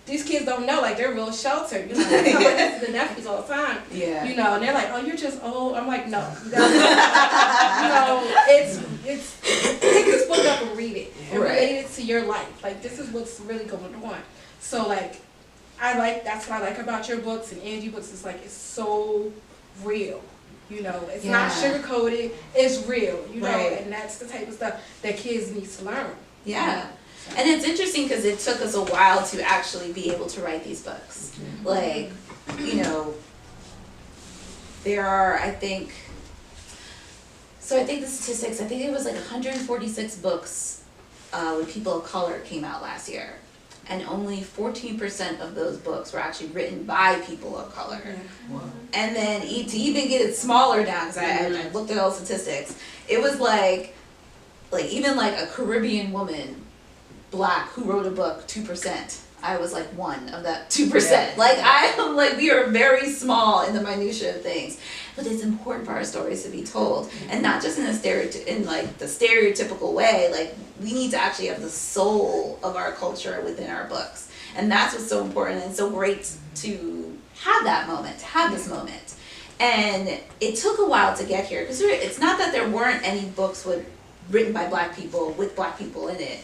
these kids don't know, like, they're real sheltered. You know, I tell my nieces and nephews all the time. Yeah. You know, and they're like, oh, you're just old. I'm like, no. You know, it's pick this book up and read it. And relate it to your life. Like, this is what's really going on. So, like, that's what I like about your books and Angie books. It's like, it's so real. You know, it's not sugar-coated. It's real, you know, and that's the type of stuff that kids need to learn. Yeah. And it's interesting because it took us a while to actually be able to write these books. Like, you know, there are, I think the statistics, I think it was like 146 books with people of color came out last year. And only 14% of those books were actually written by people of color. Wow. And then to even get it smaller down, because I looked at all the statistics, it was like even like a Caribbean woman, black, who wrote a book, 2%. I was like one of that 2%. Yeah. Like we are very small in the minutia of things. But it's important for our stories to be told. And not just in the stereotypical way. Like, we need to actually have the soul of our culture within our books. And that's what's so important and so great to have that moment, to have this moment. And it took a while to get here. Because it's not that there weren't any books written by black people with black people in it.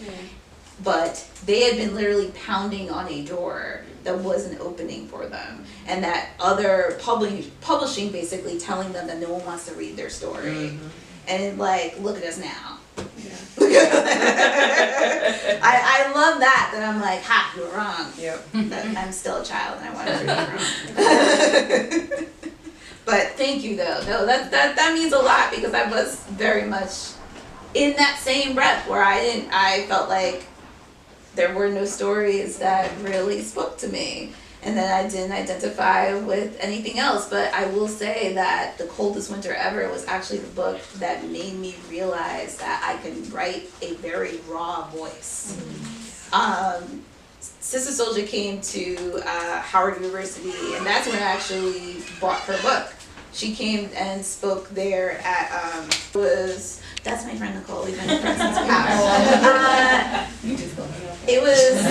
But they had been literally pounding on a door that wasn't opening for them, and that other publishing basically telling them that no one wants to read their story. And like, look at us now. I love that I'm like, ha, you're wrong. I'm still a child and I want to read wrong. But thank you though. No, that means a lot, because I was very much in that same breath where I felt like there were no stories that really spoke to me, and then I didn't identify with anything else. But I will say that The Coldest Winter Ever was actually the book that made me realize that I can write a very raw voice. Sister Soldier came to Howard University, and that's when I actually bought her book. She came and spoke there at that's my friend Nicole. We've been friends since past. It was,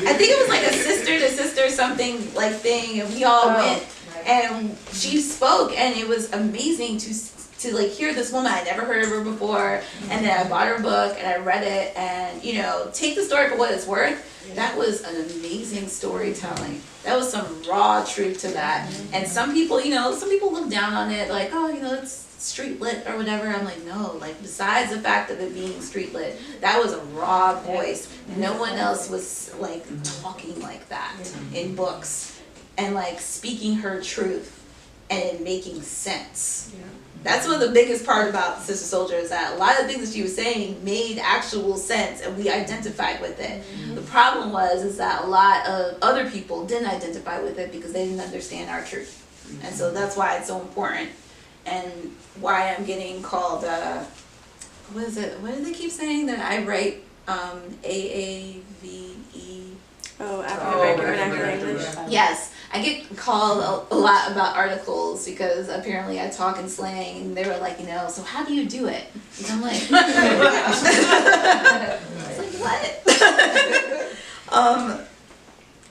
I think it was like a sister to sister something like thing, and we all went, and she spoke, and it was amazing to like hear this woman. I never heard of her before, and then I bought her book and I read it, and you know, take the story for what it's worth. That was an amazing storytelling. That was some raw truth to that. And some people, look down on it like, oh, it's street lit or whatever. I'm like, no, like besides the fact of it being street lit, that was a raw voice. No one else was like talking like that in books and like speaking her truth and it making sense. That's what the biggest part about Sister Soldier is, that a lot of the things that she was saying made actual sense and we identified with it. The problem is that a lot of other people didn't identify with it because they didn't understand our truth. And so that's why it's so important, and why I'm getting called, what is it? What do they keep saying that I write? AAVE. Oh, African Vernacular English. Yes, I get called a lot about articles because apparently I talk in slang, and they were like, so how do you do it? And I'm like, it's like, what?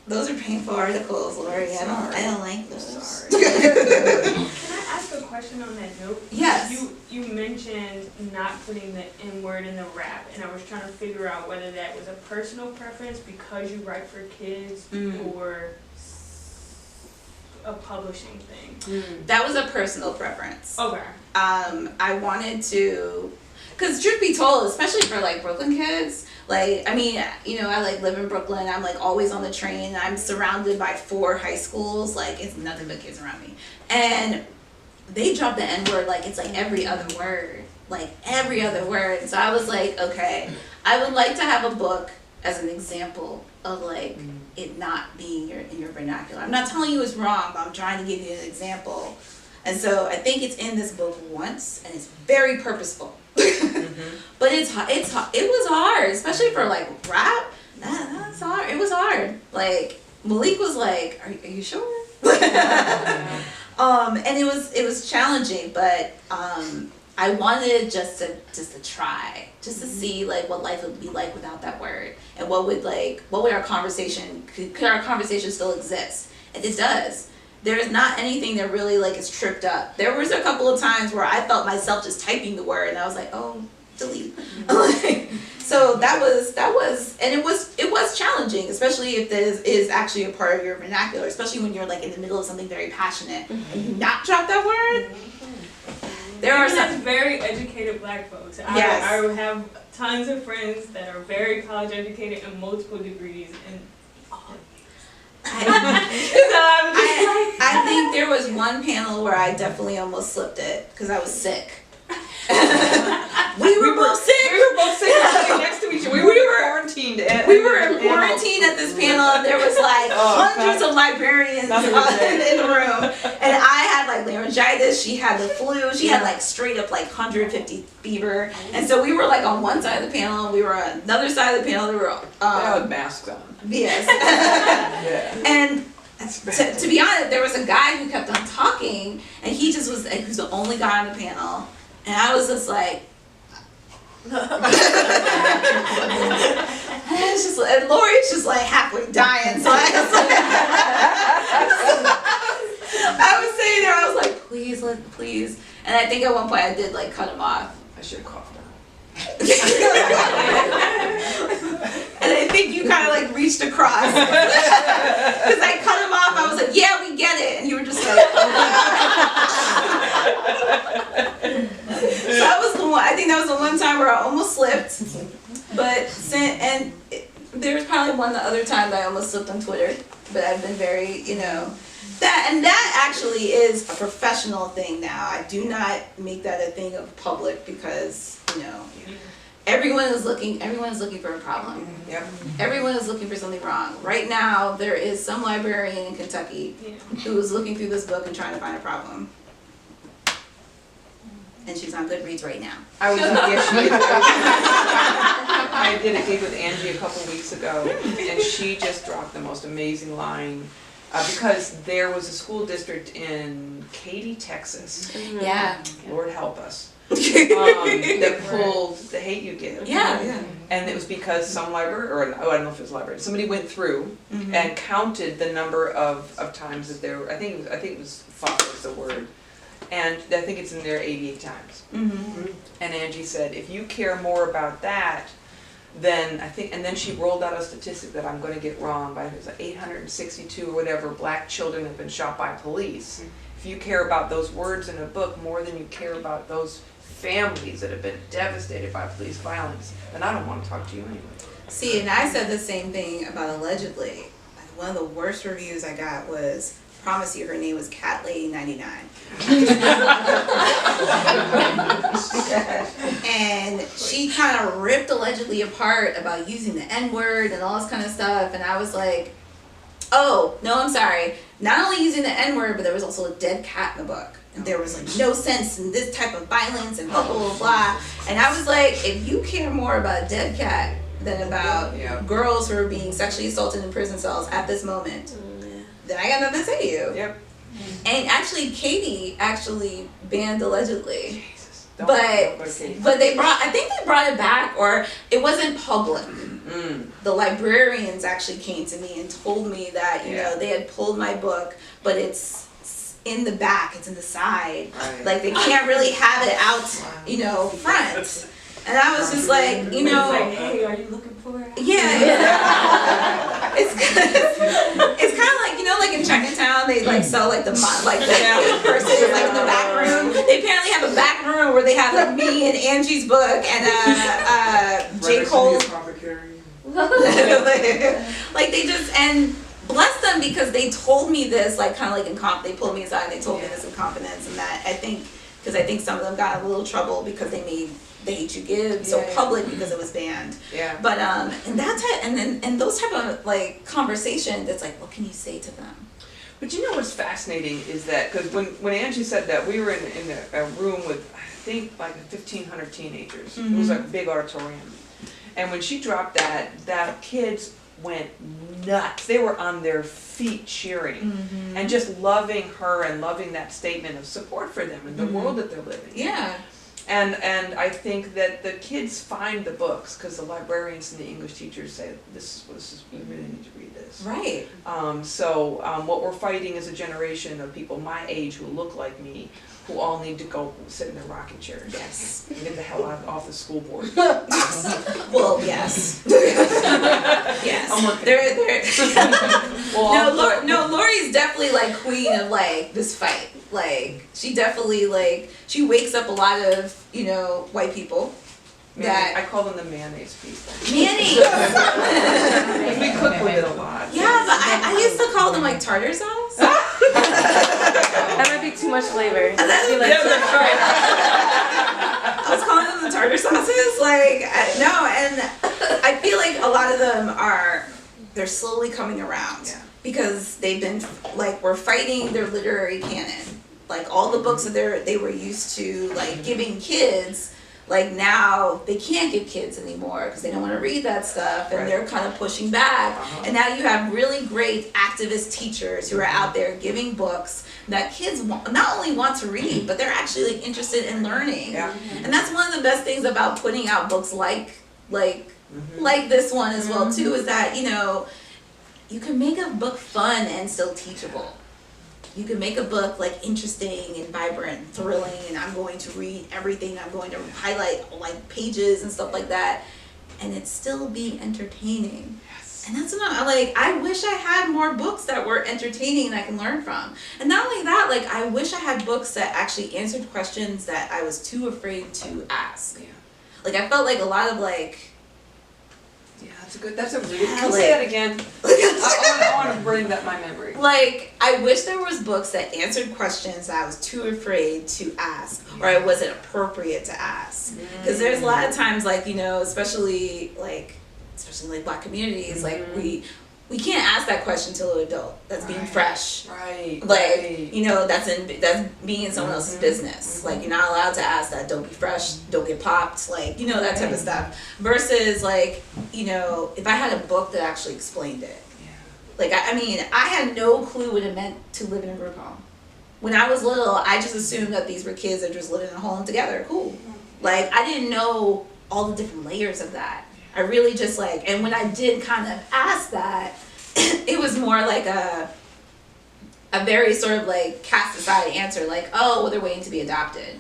Those are painful articles, Lori. I don't like those. Can I ask a question on that note? Yes. You mentioned not putting the N word in the rap, and I was trying to figure out whether that was a personal preference because you write for kids or a publishing thing. That was a personal preference. Okay. I wanted to, because truth be told, especially for like Brooklyn kids, Like, I mean, you know, I like live in Brooklyn. I'm like always on the train. I'm surrounded by 4 high schools. Like, it's nothing but kids around me. And they drop the N-word like it's like every other word. Like every other word. So I was like, okay, I would like to have a book as an example of like it not being in your vernacular. I'm not telling you it's wrong, but I'm trying to give you an example. And so I think it's in this book once, and it's very purposeful. But it was hard, especially for like rap. That's hard. It was hard. Like Malik was like, "Are you sure?" And it was challenging, but I wanted just to try, just to see like what life would be like without that word, and what would our conversation could our conversation still exist? And it does. There's not anything that really like is tripped up. There was a couple of times where I felt myself just typing the word, and I was like, oh, delete. So that was, and it was challenging, especially if this is actually a part of your vernacular, especially when you're like in the middle of something very passionate and you not drop that word. There are Even some as very educated Black folks. Yes. I have tons of friends that are very college educated and multiple degrees, and I think there was one panel where I definitely almost slipped it because I was sick. We were both sick sitting next to each other. We were quarantined. We were in quarantine at this panel, and there was like hundreds of librarians in the room, and I had like laryngitis. She had the flu. She had like straight up like 150 fever, and so we were like on one side of the panel, and we were on another side of the panel. They were had masks on. Yes. And to be honest, there was a guy who kept on talking, and he just was the only guy on the panel, and I was just like. And it's just, and Lori's just like halfway dying, so I was sitting there, I was like, please, and I think at one point I did like cut him off. I should have coughed on. And I think you kind of like reached across because I cut him off. I was like, yeah, we get it, and you were just like. So that was the one. I think that was the one time where I almost slipped. But there's probably one other time that I almost slipped on Twitter. But I've been very, that actually is a professional thing now. I do not make that a thing of public because everyone is looking for a problem. Yep. Everyone is looking for something wrong. Right now, there is some librarian in Kentucky who is looking through this book and trying to find a problem. And she's on Goodreads right now. I did a gig with Angie a couple weeks ago, and she just dropped the most amazing line. Because there was a school district in Katy, Texas. Yeah. Lord help us. That pulled the Hate U Give. Yeah. And it was because some library, I don't know if it was a library, somebody went through and counted the number of times that there were, I think it was 5 is the word. And I think it's in there 88 times. And Angie said, if you care more about that, then and then she rolled out a statistic that I'm going to get wrong, but it was like 862 or whatever Black children have been shot by police. If you care about those words in a book more than you care about those families that have been devastated by police violence, then I don't want to talk to you anyway. See, and I said the same thing about Allegedly. One of the worst reviews I got was, promise you her name was Cat Lady 99. And she kind of ripped Allegedly apart about using the N-word and all this kind of stuff, and I was like, oh, no, I'm sorry. Not only using the N-word, but there was also a dead cat in the book. And there was like no sense in this type of violence and blah, blah, blah, blah. And I was like, if you care more about a dead cat than about girls who are being sexually assaulted in prison cells at this moment, then I got nothing to say to you. Yep. And actually, Katie actually banned Allegedly. Jesus. But I think they brought it back, or it wasn't public. The librarians actually came to me and told me that they had pulled my book, but it's in the back, it's in the side. Right. Like they can't really have it out, front. And I was just like, It's like, hey, are you looking for it? Yeah. it's kind of like, you know, like in Chinatown, they like sell like the purses like in the back room. They apparently have a back room where they have like me and Angie's book and J. Cole's. Like they just, and bless them because they told me this like kind of like they pulled me aside and they told me this in confidence, and that I think some of them got a little trouble because they made The Hate You Give so public because it was banned. Yeah. But and that type, and those type of like conversations, it's like, what can you say to them? But you know what's fascinating is that, because when Angie said that, we were in a room with, I think, like 1,500 teenagers. It was like a big auditorium. And when she dropped that kids went nuts. They were on their feet cheering and just loving her and loving that statement of support for them and the world that they're living in. Yeah. And I think that the kids find the books because the librarians and the English teachers say, this is we really need to read this. Right. So what we're fighting is a generation of people my age who look like me, who all need to go sit in their rocking chairs. Yes. And get the hell off the school board. Well, yes. Yes. No, Lori's definitely like queen of like this fight. Like she definitely like she wakes up a lot of, you know, white people. I call them the mayonnaise people. Mayonnaise. We cook with it a lot. Yeah, but I used to call them like tartar sauce. That might be too much flavor. I was calling them the tartar sauces. Like no, and I feel like a lot of them they're slowly coming around because they've been like we're fighting their literary canon. Like all the books that they were used to like giving kids. Like now they can't give kids anymore because they don't want to read that stuff, and they're kind of pushing back. And now you have really great activist teachers who are out there giving books that kids not only want to read, but they're actually like interested in learning. Yeah. And that's one of the best things about putting out books like this one as well too, is that, you know, you can make a book fun and still teachable. You can make a book like interesting and vibrant, thrilling, and I'm going to read everything. I'm going to highlight like pages and stuff like that, and it still be entertaining. Yes. And that's what I wish I had more books that were entertaining and I can learn from. And not only that, like I wish I had books that actually answered questions that I was too afraid to ask. Yeah. Like I felt like a lot of like. Yeah, that's a really, can you say that again? I want to bring that my memory. Like, I wish there was books that answered questions that I was too afraid to ask, or I wasn't appropriate to ask. Because there's a lot of times, like, you know, especially like Black communities, like we can't ask that question to an adult that's being fresh. Right. Like, you know, that's being in someone else's business. Like, you're not allowed to ask that. Don't be fresh. Don't get popped. Like, you know, that type of stuff. Versus, like, you know, if I had a book that actually explained it. Yeah. Like, I mean, I had no clue what it meant to live in a group home. When I was little, I just assumed that these were kids that just living in a home together. Cool. Like, I didn't know all the different layers of that. I really just like, and when I did kind of ask that, it was more like a very sort of like cast aside answer, like, oh, well, they're waiting to be adopted.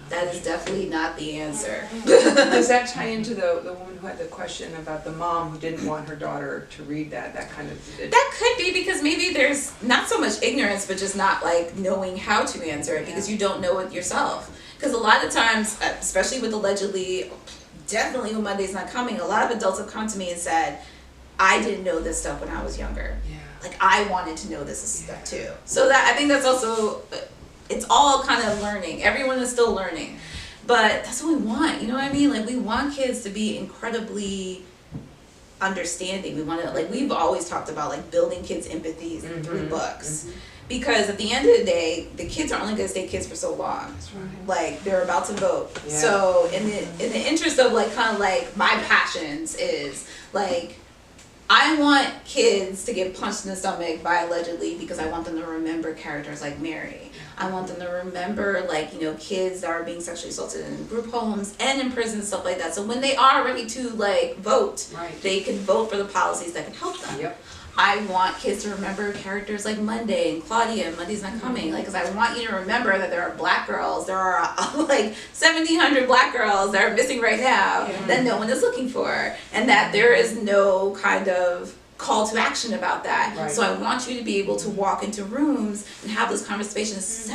That is definitely not the answer. Does that tie into the woman who had the question about the mom who didn't want her daughter to read that kind of? That could be because maybe there's not so much ignorance, but just not like knowing how to answer it because you don't know it yourself. Because a lot of times, especially with allegedly, definitely when Monday's Not Coming, a lot of adults have come to me and said, I didn't know this stuff when I was younger. Yeah. Like I wanted to know this stuff too. So that I think that's also, it's all kind of learning. Everyone is still learning. But that's what we want, you know what I mean? Like we want kids to be incredibly understanding. We want to, like we've always talked about like building kids' empathies through books. Because at the end of the day, the kids are only going to stay kids for so long. That's right. Like they're about to vote. Yeah. So in the interest of like kind of like my passions is like I want kids to get punched in the stomach by allegedly because I want them to remember characters like Mary. I want them to remember like, you know, kids that are being sexually assaulted in group homes and in prison and stuff like that. So when they are ready to like vote, they can vote for the policies that can help them. Yep. I want kids to remember characters like Monday and Claudia and Monday's Not Coming. Like, because I want you to remember that there are black girls. There are like 1,700 black girls that are missing right now that no one is looking for. And that there is no kind of call to action about that. Right. So I want you to be able to walk into rooms and have those conversations. It's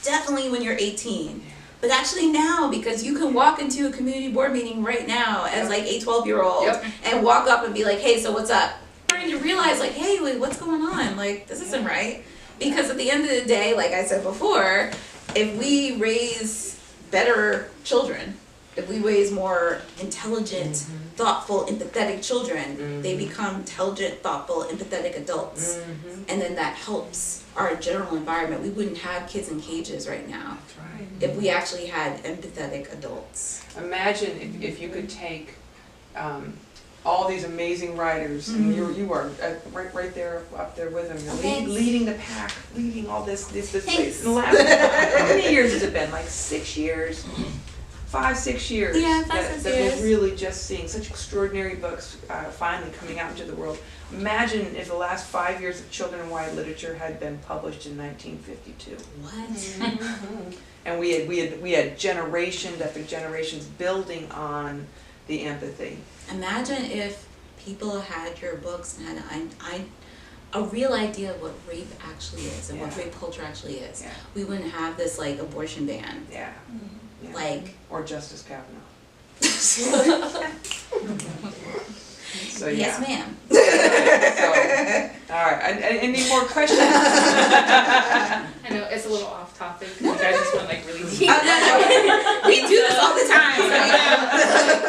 definitely when you're 18. But actually now, because you can walk into a community board meeting right now as like a 12-year-old and walk up and be like, hey, so what's up? Starting to realize like, hey, wait, what's going on? Like, this isn't right. Because at the end of the day, like I said before, if we raise better children, if we raise more intelligent, thoughtful, empathetic children, they become intelligent, thoughtful, empathetic adults. And then that helps our general environment. We wouldn't have kids in cages right now. That's right. If we actually had empathetic adults. Imagine if you could take all these amazing writers, and you are right there up there with them. You're leading the pack, leading all this place. In the last, how many years has it been? Like 6 years? 5-6 years. Yeah, 5-6 that years. we're really just seeing such extraordinary books finally coming out into the world. Imagine if the last 5 years of children and YA literature had been published in 1952. What? And we had generations after generations building on the empathy. Imagine if people had your books and had a real idea of what rape actually is and what rape culture actually is. Yeah. We wouldn't have this like abortion ban. Yeah. Yeah. Like, or Justice Kavanaugh. So yeah. yes, ma'am. So, all right. Any more questions? I know it's a little off topic. You guys just went like really deep. We do this all the time. So,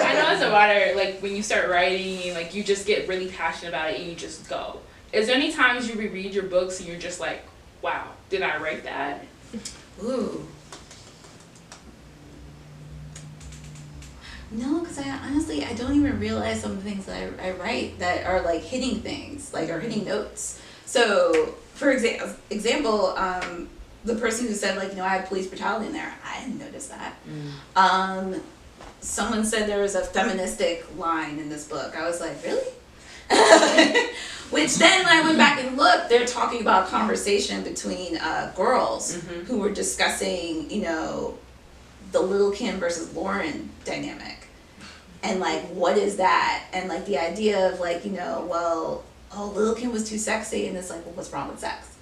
I know as a writer, like when you start writing, like you just get really passionate about it and you just go. Is there any times you reread your books and you're just like, wow, did I write that? Ooh. No, because I don't even realize some of the things that I write that are like hitting things, like are hitting notes. So, for example, the person who said like, I had police brutality in there, I didn't notice that. Someone said there was a feministic line in this book. I was like, really? Which then when I went back and looked, they're talking about a conversation between girls who were discussing, the Little Kim versus Lauren dynamic. And like, what is that? And like the idea of like, Little Kim was too sexy, and it's like, well, what's wrong with sex?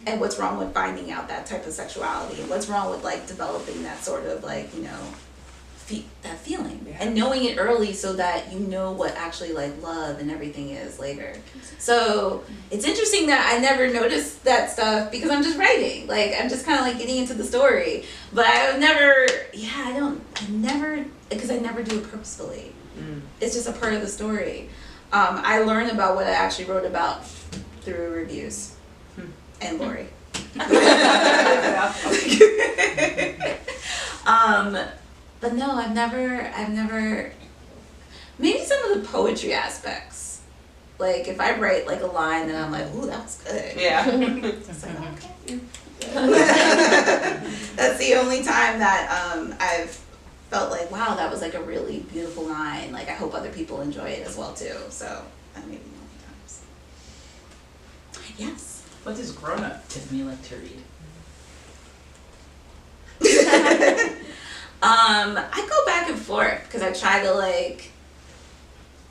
And what's wrong with finding out that type of sexuality? And what's wrong with like developing that sort of like, that feeling and knowing it early so that you know what actually like love and everything is later. So it's interesting that I never noticed that stuff because I'm just writing. Like I'm just kind of like getting into the story, but I never because I never do it purposefully. It's just a part of the story. I learned about what I actually wrote about through reviews and Lori. But no, I've never, maybe some of the poetry aspects. Like if I write like a line and I'm like, ooh, that was good. Yeah. It's like, okay. That's the only time that I've felt like, wow, that was like a really beautiful line. Like I hope other people enjoy it as well too. So that maybe the only times. Yes. What does grown-up Tiffany like to read? I go back and forth because I try to like,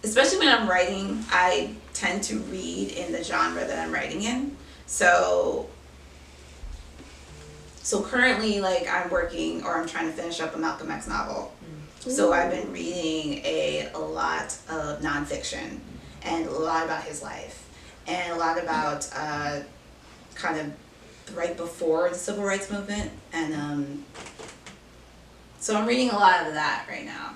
especially when I'm writing, I tend to read in the genre that I'm writing in. So currently like I'm working or I'm trying to finish up a Malcolm X novel. So I've been reading a lot of nonfiction and a lot about his life and a lot about kind of right before the civil rights movement and so I'm reading a lot of that right now.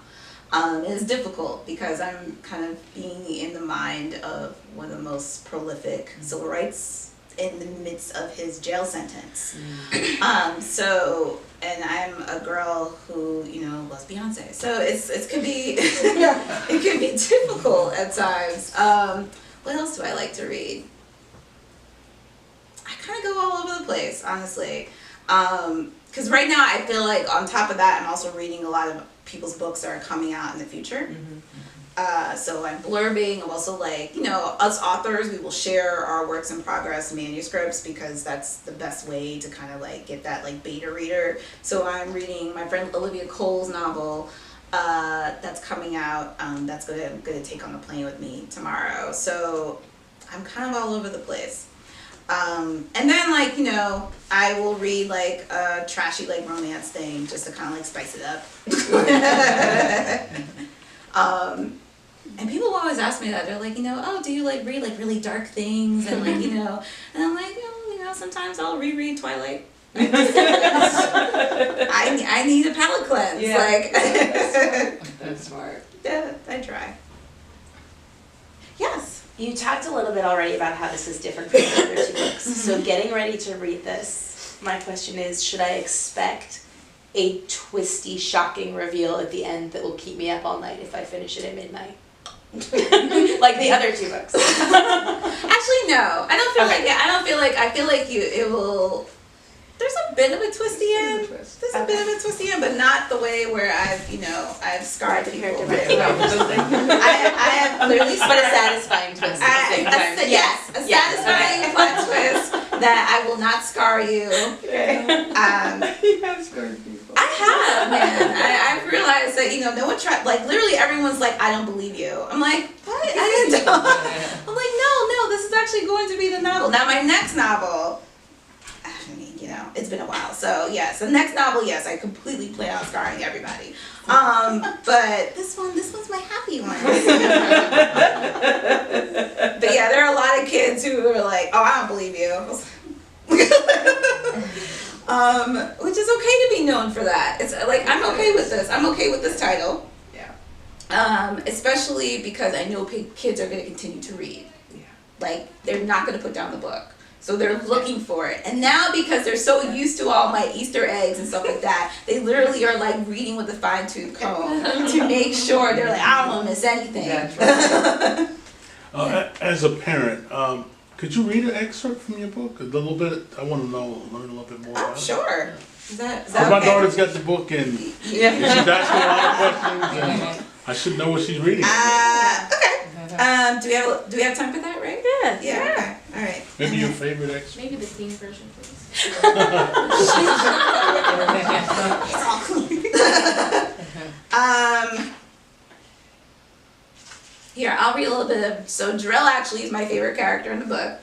It's difficult because I'm kind of being in the mind of one of the most prolific civil rights in the midst of his jail sentence. And I'm a girl who, loves Beyonce. So it can be it can be difficult at times. What else do I like to read? I kind of go all over the place, honestly. Because right now I feel like on top of that, I'm also reading a lot of people's books that are coming out in the future. So I'm blurbing. I'm also like, us authors, we will share our works in progress manuscripts because that's the best way to kind of like get that like beta reader. So I'm reading my friend Olivia Cole's novel, that's coming out. That's gonna take on the plane with me tomorrow. So I'm kind of all over the place. And then like, you know, I will read like a trashy like romance thing just to kind of like spice it up. And people always ask me that. They're like, you know, oh, do you like read like really dark things and like, you know, and I'm like, oh, you know, sometimes I'll reread Twilight. I need a palate cleanse. Yeah. Like That's smart. yeah, I try. Yes. You talked a little bit already about how this is different from the other two books. So getting ready to read this, my question is, should I expect a twisty, shocking reveal at the end that will keep me up all night if I finish it at midnight? Like the other two books. Actually, no. I don't feel Okay. like it. I feel like it will. There's a bit of a twisty end. Twist. There's a bit of a twisty end, but not the way where I've scarred people. I have clearly But a satisfying twist at the same time. Yes, a satisfying plot twist that I will not scar you. You have scarred people. I have, man. I've realized that, you know, no one tried, like, literally everyone's like, I don't believe you. I'm like, what? I didn't know. I'm like, no, this is actually going to be the novel. Now, my next novel, I mean, you know, it's been a while. So, yes, the next novel, yes, I completely plan on scarring everybody. But this one's my happy one. But yeah, there are a lot of kids who are like, oh, I don't believe you. Which is okay to be known for that. It's like, I'm okay with this. I'm okay with this title. Yeah. Especially because I know kids are going to continue to read. Yeah. Like, they're not going to put down the book. So they're looking for it. And now because they're so used to all my Easter eggs and stuff like that, they literally are like reading with a fine-tooth comb to make sure they're like, I don't want to miss anything. That's right. As a parent, could you read an excerpt from your book? A little bit. I want to learn a little bit more. Oh, about it. sure. Is that My okay? daughter's got the book and she's asking a lot of questions, and I should know what she's reading. Okay. Do we have time for that, right? Yeah. Yeah. Okay. All right. Maybe your favorite excerpt. Maybe the clean version, please. Here, I'll read a little bit of. So Drill actually is my favorite character in the book.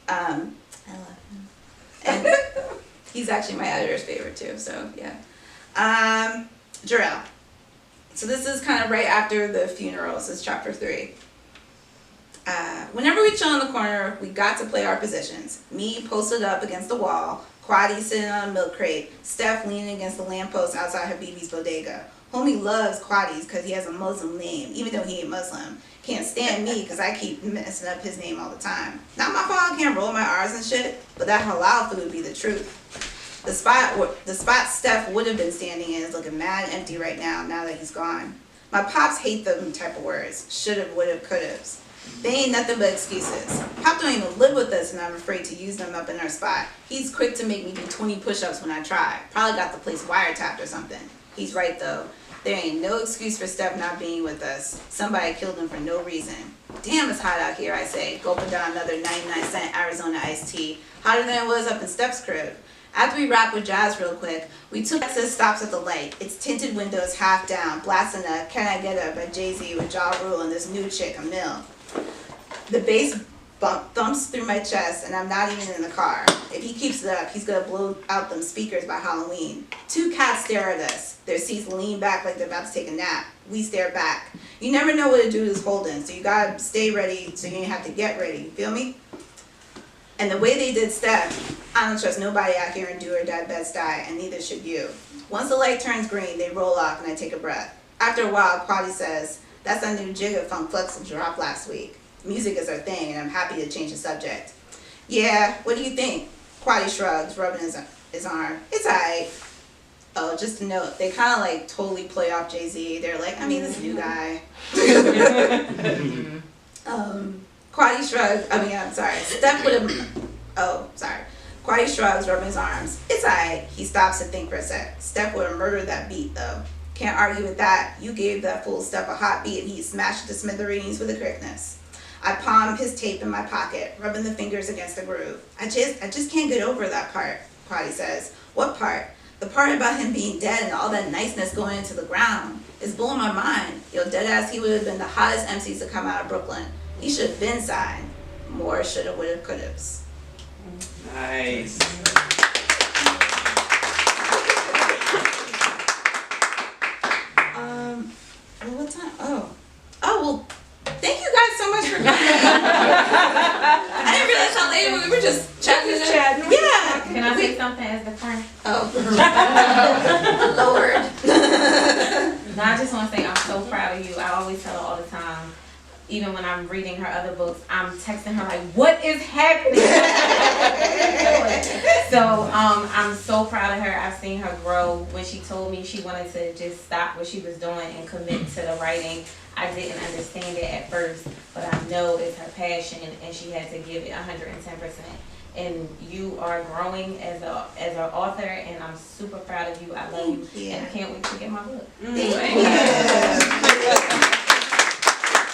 I love him, and he's actually my editor's favorite too. So yeah. Drill. So this is kind of right after the funeral. This is chapter 3. Whenever we chill in the corner, we got to play our positions. Me posted up against the wall, Quaddy sitting on a milk crate, Steph leaning against the lamppost outside Habibi's bodega. Homie loves Quaddy's because he has a Muslim name, even though he ain't Muslim. Can't stand me because I keep messing up his name all the time. Not my fault, I can't roll my R's and shit, but that halal food would be the truth. The spot Steph would have been standing in is looking mad empty right now that he's gone. My pops hate them type of words. Should've, would've, could've. They ain't nothing but excuses. Pop don't even live with us and I'm afraid to use them up in our spot. He's quick to make me do 20 push-ups when I try. Probably got the place wiretapped or something. He's right though. There ain't no excuse for Steph not being with us. Somebody killed him for no reason. Damn, it's hot out here, I say, gulping down another 99-cent Arizona iced tea. Hotter than it was up in Steph's crib. After we wrapped with Jazz real quick, we took access stops at the light. Its tinted windows half down, blasting a Can I Get Up by Jay-Z with Ja Rule and this new chick, Emil. The bass thumps through my chest and I'm not even in the car. If he keeps it up, he's gonna blow out them speakers by Halloween. 2 cats stare at us. Their seats lean back like they're about to take a nap. We stare back. You never know what a dude is holding, so you gotta stay ready so you don't have to get ready. Feel me? And the way they did Steph, I don't trust nobody out here in do or die Bed-Stuy, and neither should you. Once the light turns green, they roll off and I take a breath. After a while, Quaddy says, that's a new jig of Funk Flex dropped last week. Music is our thing, and I'm happy to change the subject. Yeah, what do you think? Quaddy shrugs, rubbing his arm. It's alright. Oh, just a note, they kind of like totally play off Jay-Z. They're like, I mean, this new guy. Quaddy shrugs, Steph would have, Quaddy shrugs, rubbing his arms. It's alright. He stops to think for a sec. Steph would have murdered that beat, though. Can't argue with that. You gave that fool Steph a hot beat and he smashed it to smithereens with a quickness. I palmed his tape in my pocket, rubbing the fingers against the groove. I just can't get over that part, Quaddy says. What part? the part about him being dead and all that niceness going into the ground is blowing my mind. Yo, dead ass, he would have been the hottest MCs to come out of Brooklyn. He should have been signed. More shoulda, woulda, couldas. Nice. Well, what time? Oh, well, thank you guys so much for coming. I didn't realize how late we were just chatting. Yeah. Can I say something as the friend? Oh, Lord. No, I just want to say I'm so proud of you. I always tell her all the time, even when I'm reading her other books, I'm texting her like, what is happening? So I'm so proud of her. I've seen her grow. When she told me she wanted to just stop what she was doing and commit to the writing, I didn't understand it at first, but I know it's her passion and she had to give it 110%. And you are growing as an author, and I'm super proud of you. I love you, and I can't wait to get my book. Thank you.